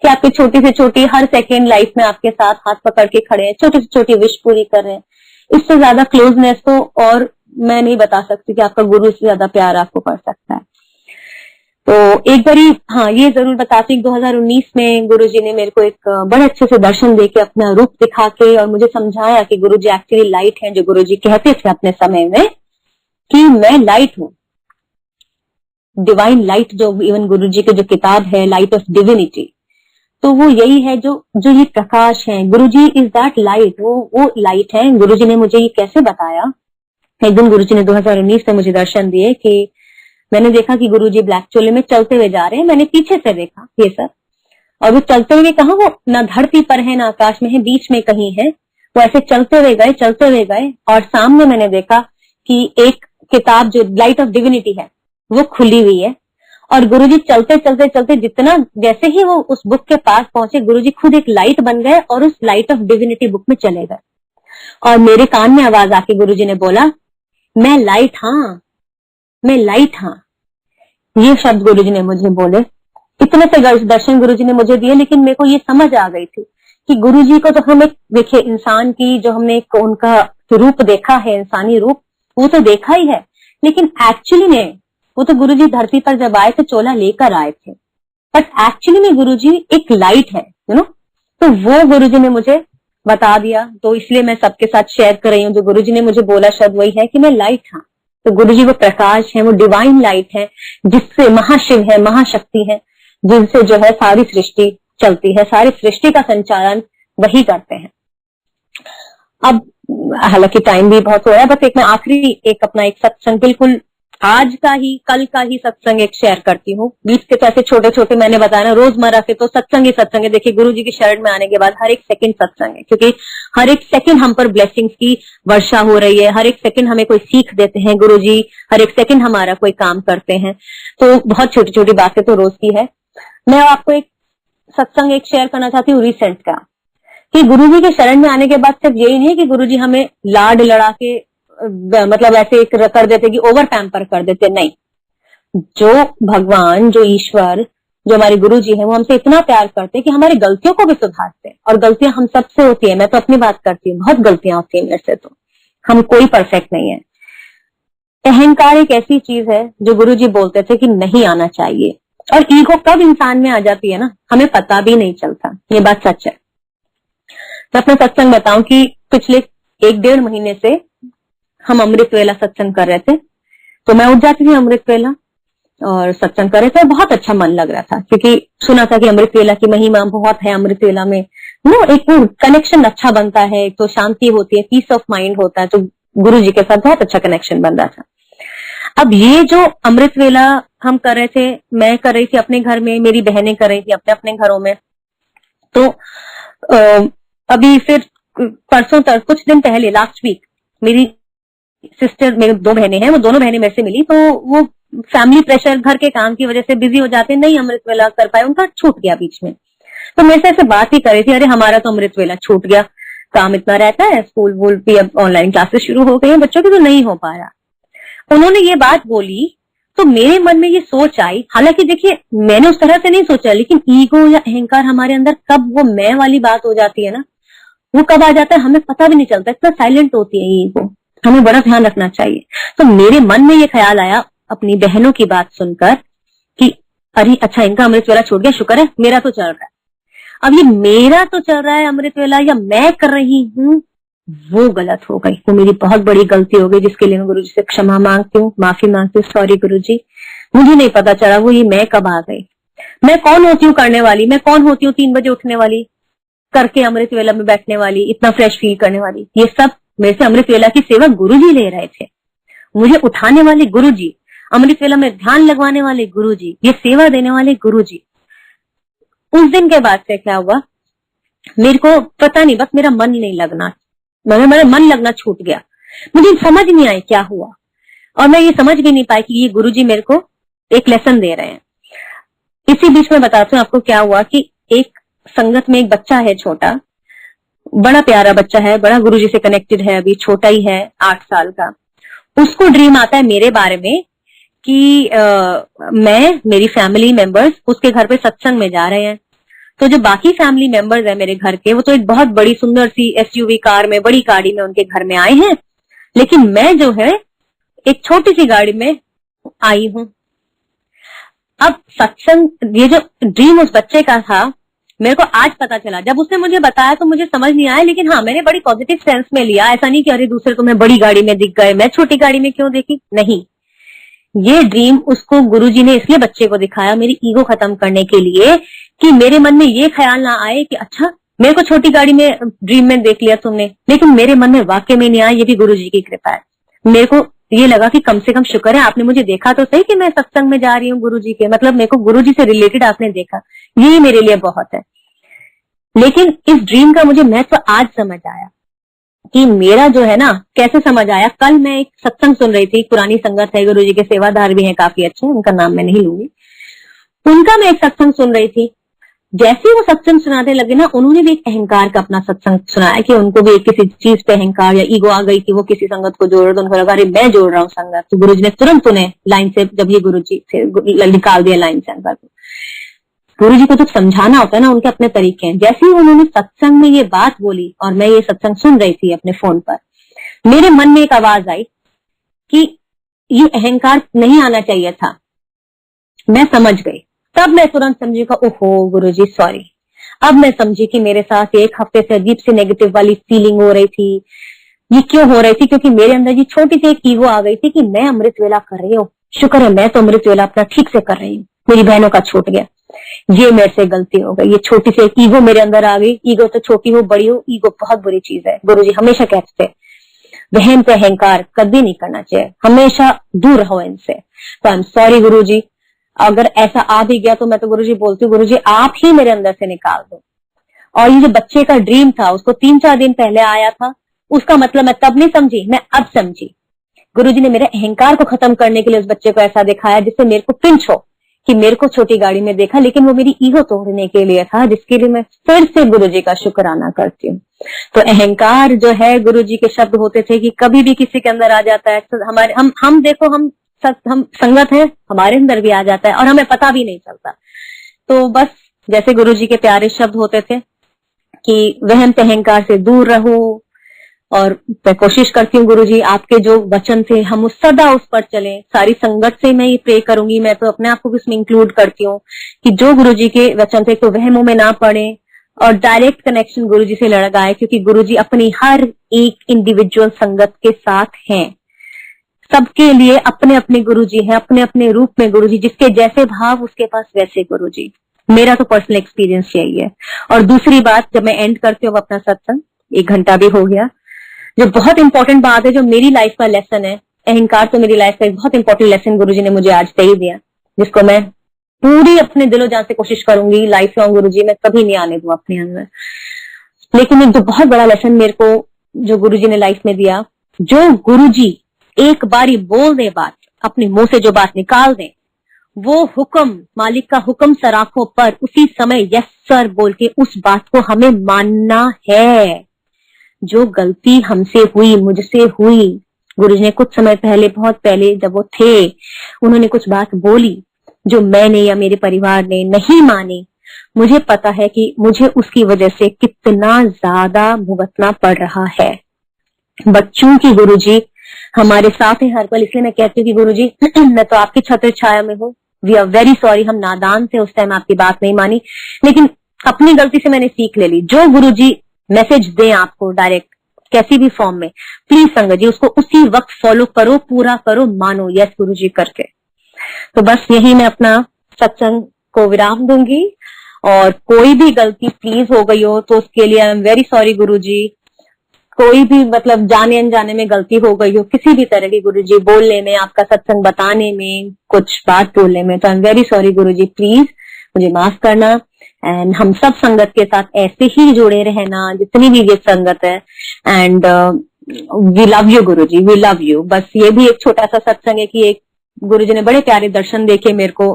कि आपकी छोटी से छोटी हर सेकेंड लाइफ में आपके साथ हाथ पकड़ के खड़े हैं, छोटी से छोटी विश पूरी कर रहे हैं। इससे ज्यादा क्लोजनेस तो और मैं नहीं बता सकती कि आपका गुरु से ज्यादा प्यार आपको कर सकता है। तो एक बारी हाँ ये जरूर बताती, 2019 में गुरुजी ने मेरे को एक बड़े अच्छे से दर्शन देके अपना रूप दिखा के और मुझे समझाया कि गुरुजी एक्चुअली लाइट है, जो गुरुजी कहते थे अपने समय में कि मैं लाइट हूँ, डिवाइन लाइट, जो इवन गुरुजी की जो किताब है लाइट ऑफ डिविनिटी, तो वो यही है जो ये प्रकाश है। गुरुजी इज दैट लाइट, वो लाइट है। गुरुजी ने मुझे ये कैसे बताया, एक दिन गुरुजी ने 2019 में मुझे दर्शन दिए कि मैंने देखा कि गुरुजी ब्लैक चोले में चलते हुए जा रहे हैं, मैंने पीछे से देखा ये सब, और वो चलते हुए कहा, वो ना धरती पर है ना आकाश में है, बीच में कहीं है, वो ऐसे चलते हुए गए और सामने मैंने देखा कि एक किताब जो लाइट ऑफ डिविनिटी है वो खुली हुई है, और गुरुजी चलते चलते चलते जितना जैसे ही वो उस बुक के पास पहुंचे, गुरुजी खुद एक लाइट बन गए और उस लाइट ऑफ डिविनिटी बुक में चले गए। और मेरे कान में आवाज आके गुरुजी ने बोला, मैं लाइट हाँ, मैं लाइट हाँ। ये शब्द गुरुजी ने मुझे बोले। इतने से दर्शन गुरुजी ने मुझे दिए, लेकिन मेरे को ये समझ आ गई थी कि गुरुजी को तो हम एक देखिए इंसान की जो हमने एक उनका रूप देखा है, इंसानी रूप, वो तो देखा ही है, लेकिन एक्चुअली में वो तो गुरुजी धरती पर जब आए थे चोला लेकर आए थे, बट एक्चुअली में गुरुजी एक लाइट है, यू नो। तो वो गुरुजी ने मुझे बता दिया, तो इसलिए मैं सबके साथ शेयर कर रही हूँ। जो गुरुजी ने मुझे बोला शब्द वही है कि मैं लाइट हाँ। तो गुरुजी वो प्रकाश है, वो डिवाइन लाइट है, जिससे महाशिव है, महाशक्ति है, जिनसे जो है सारी सृष्टि चलती है, सारी सृष्टि का संचालन वही करते हैं। अब हालांकि टाइम भी बहुत हो रहा है, बस एक मैं आखिरी एक अपना एक सत्संग बिल्कुल आज का ही कल का ही सत्संग एक शेयर करती हूँ। बीच के ऐसे छोटे छोटे मैंने बताया ना, रोजमर्रा के तो सत्संग ही सत्संग है। देखिए गुरुजी की शरण में आने के बाद हर एक सेकंड सत्संग है, क्योंकि हर एक सेकंड हम पर ब्लेसिंग्स की वर्षा हो रही है, हर एक सेकंड हमें कोई सीख देते हैं गुरुजी, हर एक सेकंड हमारा कोई काम करते हैं। तो बहुत छोटी छोटी बातें तो रोज की है। मैं आपको एक सत्संग एक शेयर करना चाहती हूँ रिसेंट का, कि गुरुजी के शरण में आने के बाद सिर्फ यही नहीं है कि गुरुजी हमें लाड लड़ा के मतलब ऐसे कर देते कि ओवर पैम्पर कर देते, नहीं। जो भगवान, जो ईश्वर, जो हमारे गुरुजी हैं, वो हमसे इतना प्यार करते हैं कि हमारी गलतियों को भी सुधारते हैं। और गलतियां हम सबसे होती है, मैं तो अपनी बात करती हूँ, बहुत गलतियां होती है मेरे से, तो हम कोई परफेक्ट नहीं है। अहंकार एक ऐसी चीज है जो गुरुजी बोलते थे कि नहीं आना चाहिए, और ईगो कब इंसान में आ जाती है ना, हमें पता भी नहीं चलता। ये बात सच है। मैं अपना सत्संग बताऊं कि पिछले 1-1.5 महीने से हम अमृत वेला सत्संग कर रहे थे, तो मैं उठ जाती थी अमृत वेला और सत्संग कर रहे थे, बहुत अच्छा मन लग रहा था, क्योंकि सुना था कि अमृत वेला की महिमा बहुत है। अमृत वेला में नो एक कनेक्शन अच्छा बनता है, तो शांति होती है, पीस ऑफ माइंड होता है, तो गुरु जी के साथ बहुत अच्छा कनेक्शन बन रहा था। अब ये जो अमृत वेला हम कर रहे थे, मैं कर रही थी अपने घर में, मेरी बहनें कर रही थी अपने अपने घरों में। तो अभी फिर परसों तक कुछ दिन पहले लास्ट वीक मेरी सिस्टर, मेरी 2 बहनें हैं, वो दोनों बहनें मेरे से मिली, तो वो फैमिली प्रेशर, घर के काम की वजह से बिजी हो जाते, नहीं अमृत वेला कर पाए, उनका छूट गया बीच में। तो मेरे से ऐसे बात ही कर रही थी, अरे हमारा तो अमृत वेला छूट गया, काम इतना रहता है, स्कूल वूल भी अब ऑनलाइन क्लासेस शुरू हो गई हैं बच्चों की, तो नहीं हो पा रहा। उन्होंने ये बात बोली तो मेरे मन में ये सोच आई, हालांकि देखिए मैंने उस तरह से नहीं सोचा, लेकिन ईगो या अहंकार हमारे अंदर कब वो मैं वाली बात हो जाती है ना, वो कब आ जाता है हमें पता भी नहीं चलता, इतना साइलेंट होती है ये ईगो, हमें बड़ा ध्यान रखना चाहिए। तो मेरे मन में ये ख्याल आया अपनी बहनों की बात सुनकर कि अरे अच्छा इनका अमृत वेला छूट गया, शुक्र है मेरा तो चल रहा है। अब ये मेरा तो चल रहा है अमृत वेला या मैं कर रही हूँ, वो गलत हो गई, वो मेरी बहुत बड़ी गलती हो गई, जिसके लिए मैं गुरुजी से क्षमा मांगती हूँ, माफी मांगती हूँ। सॉरी गुरुजी, मुझे नहीं पता चला वो ये मैं कब आ गई। मैं कौन होती हूँ करने वाली, मैं कौन होती हूँ 3 बजे उठने वाली, करके अमृत वेला में बैठने वाली, इतना फ्रेश फील करने वाली। ये सब मेरे से अमृत वेला की सेवा गुरुजी ले रहे थे, मुझे उठाने वाले गुरुजी, अमृत वेला में ध्यान लगवाने वाले गुरुजी, ये सेवा देने वाले गुरुजी। उस दिन के बाद से क्या हुआ, मेरे को पता नहीं, बस मेरा मन नहीं लगना, मेरा मन लगना छूट गया। मुझे समझ नहीं आई क्या हुआ, और मैं ये समझ भी नहीं पाई कि ये गुरुजी मेरे को एक लेसन दे रहे हैं। इसी बीच में बताती हूँ आपको क्या हुआ कि एक संगत में एक बच्चा है छोटा, बड़ा प्यारा बच्चा है, बड़ा गुरुजी से कनेक्टेड है, अभी छोटा ही है 8 साल का। उसको ड्रीम आता है मेरे बारे में कि मैं, मेरी फैमिली मेंबर्स उसके घर पे सत्संग में जा रहे हैं। तो जो बाकी फैमिली मेंबर्स है मेरे घर के, वो तो एक बहुत बड़ी सुंदर सी एसयूवी कार में, बड़ी गाड़ी में उनके घर में आए हैं, लेकिन मैं जो है एक छोटी सी गाड़ी में आई हूँ। अब सत्संग, ये जो ड्रीम उस बच्चे का था, मेरे को आज पता चला। जब उसने मुझे बताया तो मुझे समझ नहीं आया, लेकिन हाँ मैंने बड़ी पॉजिटिव सेंस में लिया। ऐसा नहीं कि अरे दूसरे तुम्हें बड़ी गाड़ी में दिख गए, मैं छोटी गाड़ी में क्यों देखी, नहीं। ये ड्रीम उसको गुरुजी ने इसलिए बच्चे को दिखाया, मेरी ईगो खत्म करने के लिए, कि मेरे मन में ये ख्याल ना आए कि अच्छा मेरे को छोटी गाड़ी में ड्रीम में देख लिया तुमने, लेकिन मेरे मन में वाकई में नहीं आया, ये भी गुरुजी की कृपा है। मेरे को ये लगा कि कम से कम शुक्र है आपने मुझे देखा तो सही कि मैं सत्संग में जा रही हूँ गुरुजी के, मतलब मेरे को गुरुजी से रिलेटेड आपने देखा, यही मेरे लिए बहुत है। लेकिन इस ड्रीम का मुझे महत्व आज समझ आया कि मेरा जो है ना, कैसे समझ आया। कल मैं एक सत्संग सुन रही थी, पुरानी संगत है, गुरुजी के सेवादार भी हैं काफी अच्छे, उनका नाम मैं नहीं लूंगी, उनका मैं एक सत्संग सुन रही थी। जैसे ही वो सत्संग सुनाने लगे ना, उन्होंने भी एक अहंकार का अपना सत्संग सुनाया कि उनको भी किसी चीज पे अहंकार या ईगो आ गई कि वो किसी संगत को जोड़ रहे, तो उनको लगा अरे मैं जोड़ रहा हूँ संगत। तो गुरुजी ने तुरंत उन्हें लाइन से, जब ये गुरुजी से निकाल दिया लाइन से अंदर, गुरुजी को तो समझाना होता है ना, उनके अपने तरीके हैं। जैसे ही उन्होंने सत्संग में ये बात बोली और मैं ये सत्संग सुन रही थी अपने फोन पर, मेरे मन में एक आवाज आई कि ये अहंकार नहीं आना चाहिए था। मैं समझ गई, तब मैं तुरंत समझी का ओहो गुरुजी सॉरी। अब मैं समझी कि मेरे साथ 1 हफ्ते से अजीब सी नेगेटिव वाली फीलिंग हो रही थी। ये क्यों हो रही थी, क्योंकि मेरे अंदर ये छोटी सी एक ईगो आ गई थी कि मैं अमृत वेला कर रही हूँ, शुक्र है मैं तो अमृत वेला अपना ठीक से कर रही हूँ, मेरी बहनों का छूट गया, ये मेरे से गलती हो गई। ये छोटी सी एक ईगो मेरे अंदर आ गई। ईगो तो छोटी हो बड़ी हो, ईगो बहुत बुरी चीज है। गुरुजी हमेशा कहते थे वहम पे अहंकार कभी नहीं करना चाहिए, हमेशा दूर रहो इनसे। तो आई एम सॉरी गुरुजी, अगर ऐसा आ भी गया तो मैं तो गुरुजी बोलती हूँ गुरुजी आप ही मेरे अंदर से निकाल दो। और ये जो बच्चे का ड्रीम था, उसको 3-4 दिन पहले आया था, उसका मतलब मैं तब नहीं समझी, मैं अब समझी। गुरुजी ने मेरे अहंकार को खत्म करने के लिए उस बच्चे को ऐसा दिखाया जिससे मेरे को पिंच हो कि मेरे को छोटी गाड़ी में देखा, लेकिन वो मेरी ईगो तोड़ने के लिए था, जिसके लिए मैं फिर से गुरुजी का शुक्राना करती हूँ। तो अहंकार जो है, गुरुजी के शब्द होते थे कि कभी भी किसी के अंदर आ जाता है, तो हमारे हम देखो हम संगत है, हमारे अंदर भी आ जाता है और हमें पता भी नहीं चलता। तो बस जैसे गुरुजी के प्यारे शब्द होते थे कि वहम पे अहंकार से दूर रहो, और मैं कोशिश करती हूँ गुरुजी आपके जो वचन थे हम सदा उस पर चलें। सारी संगत से मैं ये प्रे करूंगी, मैं तो अपने आप को भी उसमें इंक्लूड करती हूँ कि जो गुरुजी के वचन थे तो वहमों में ना पड़े और डायरेक्ट कनेक्शन गुरुजी से लगाए, क्योंकि गुरुजी अपनी हर एक इंडिविजुअल संगत के साथ हैं। सबके लिए अपने अपने गुरुजी हैं, अपने अपने रूप में गुरुजी, जिसके जैसे भाव उसके पास वैसे गुरुजी। मेरा तो पर्सनल एक्सपीरियंस यही है। और दूसरी बात, जब मैं एंड करती हूँ अपना सत्संग, 1 घंटा भी हो गया, जो बहुत इंपॉर्टेंट बात है, जो मेरी लाइफ का लेसन है, अहंकार तो मेरी लाइफ का एक बहुत इंपॉर्टेंट लेसन गुरुजी ने मुझे आज दे ही दिया, जिसको मैं पूरी अपने दिलो जान से कोशिश करूंगी लाइफ लॉन्ग गुरुजी मैं कभी नहीं आने दूं अपने अंदर। लेकिन एक जो बहुत बड़ा लेसन मेरे को जो गुरुजी ने लाइफ में दिया, जो गुरुजी एक बारी बोल दे बात, अपने मुंह से जो बात निकाल दे, वो हुक्म, मालिक का हुक्म सराखों पर उसी समय यस सर बोल के उस बात को हमें मानना है। जो गलती हमसे हुई, मुझसे हुई, गुरुजी ने कुछ समय पहले, बहुत पहले जब वो थे, उन्होंने कुछ बात बोली जो मैंने या मेरे परिवार ने नहीं मानी। मुझे पता है कि मुझे उसकी वजह से कितना ज्यादा भुगतना पड़ रहा है। बच्चों की गुरुजी हमारे साथ है हर पल, इसलिए मैं कहती हूँ कि गुरुजी मैं तो आपकी छत्र छाया में हूँ। वी आर वेरी सॉरी, हम नादान थे, उस टाइम आपकी बात नहीं मानी, लेकिन अपनी गलती से मैंने सीख ले ली। जो गुरुजी मैसेज दें आपको डायरेक्ट कैसी भी फॉर्म में, प्लीज संगत जी उसको उसी वक्त फॉलो करो, पूरा करो, मानो यस गुरुजी करके। तो बस यही मैं अपना सत्संग को विराम दूंगी, और कोई भी गलती प्लीज हो गई हो तो उसके लिए आई एम वेरी सॉरी गुरुजी। कोई भी मतलब जाने अनजाने में गलती हो गई हो किसी भी तरह की गुरुजी, बोलने में, आपका सत्संग बताने में, कुछ बात बोलने में, तो I am very sorry Guruji, please मुझे माफ करना। एंड हम सब संगत के साथ ऐसे ही जुड़े रहना, जितनी भी ये संगत है। And we love you Guruji, we love you. बस ये भी एक छोटा सा सत्संग है कि एक गुरुजी ने बड़े प्यारे दर्शन देके मेरे को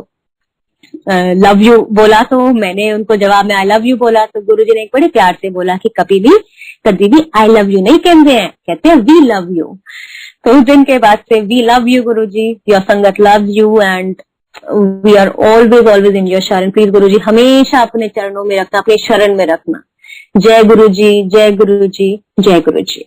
लव यू बोला, तो मैंने उनको जवाब में आई लव यू बोला। तो गुरुजी ने एक बड़े प्यार से बोला कि कभी भी आई लव यू नहीं कहते हैं, कहते हैं वी लव यू। तो उस दिन के बाद से we love you Guruji, your sangat love you, and we are always in your sharan. Please Guruji हमेशा अपने चरणों में रखना, अपने शरण में रखना। जय गुरुजी, जय गुरुजी, जय गुरुजी।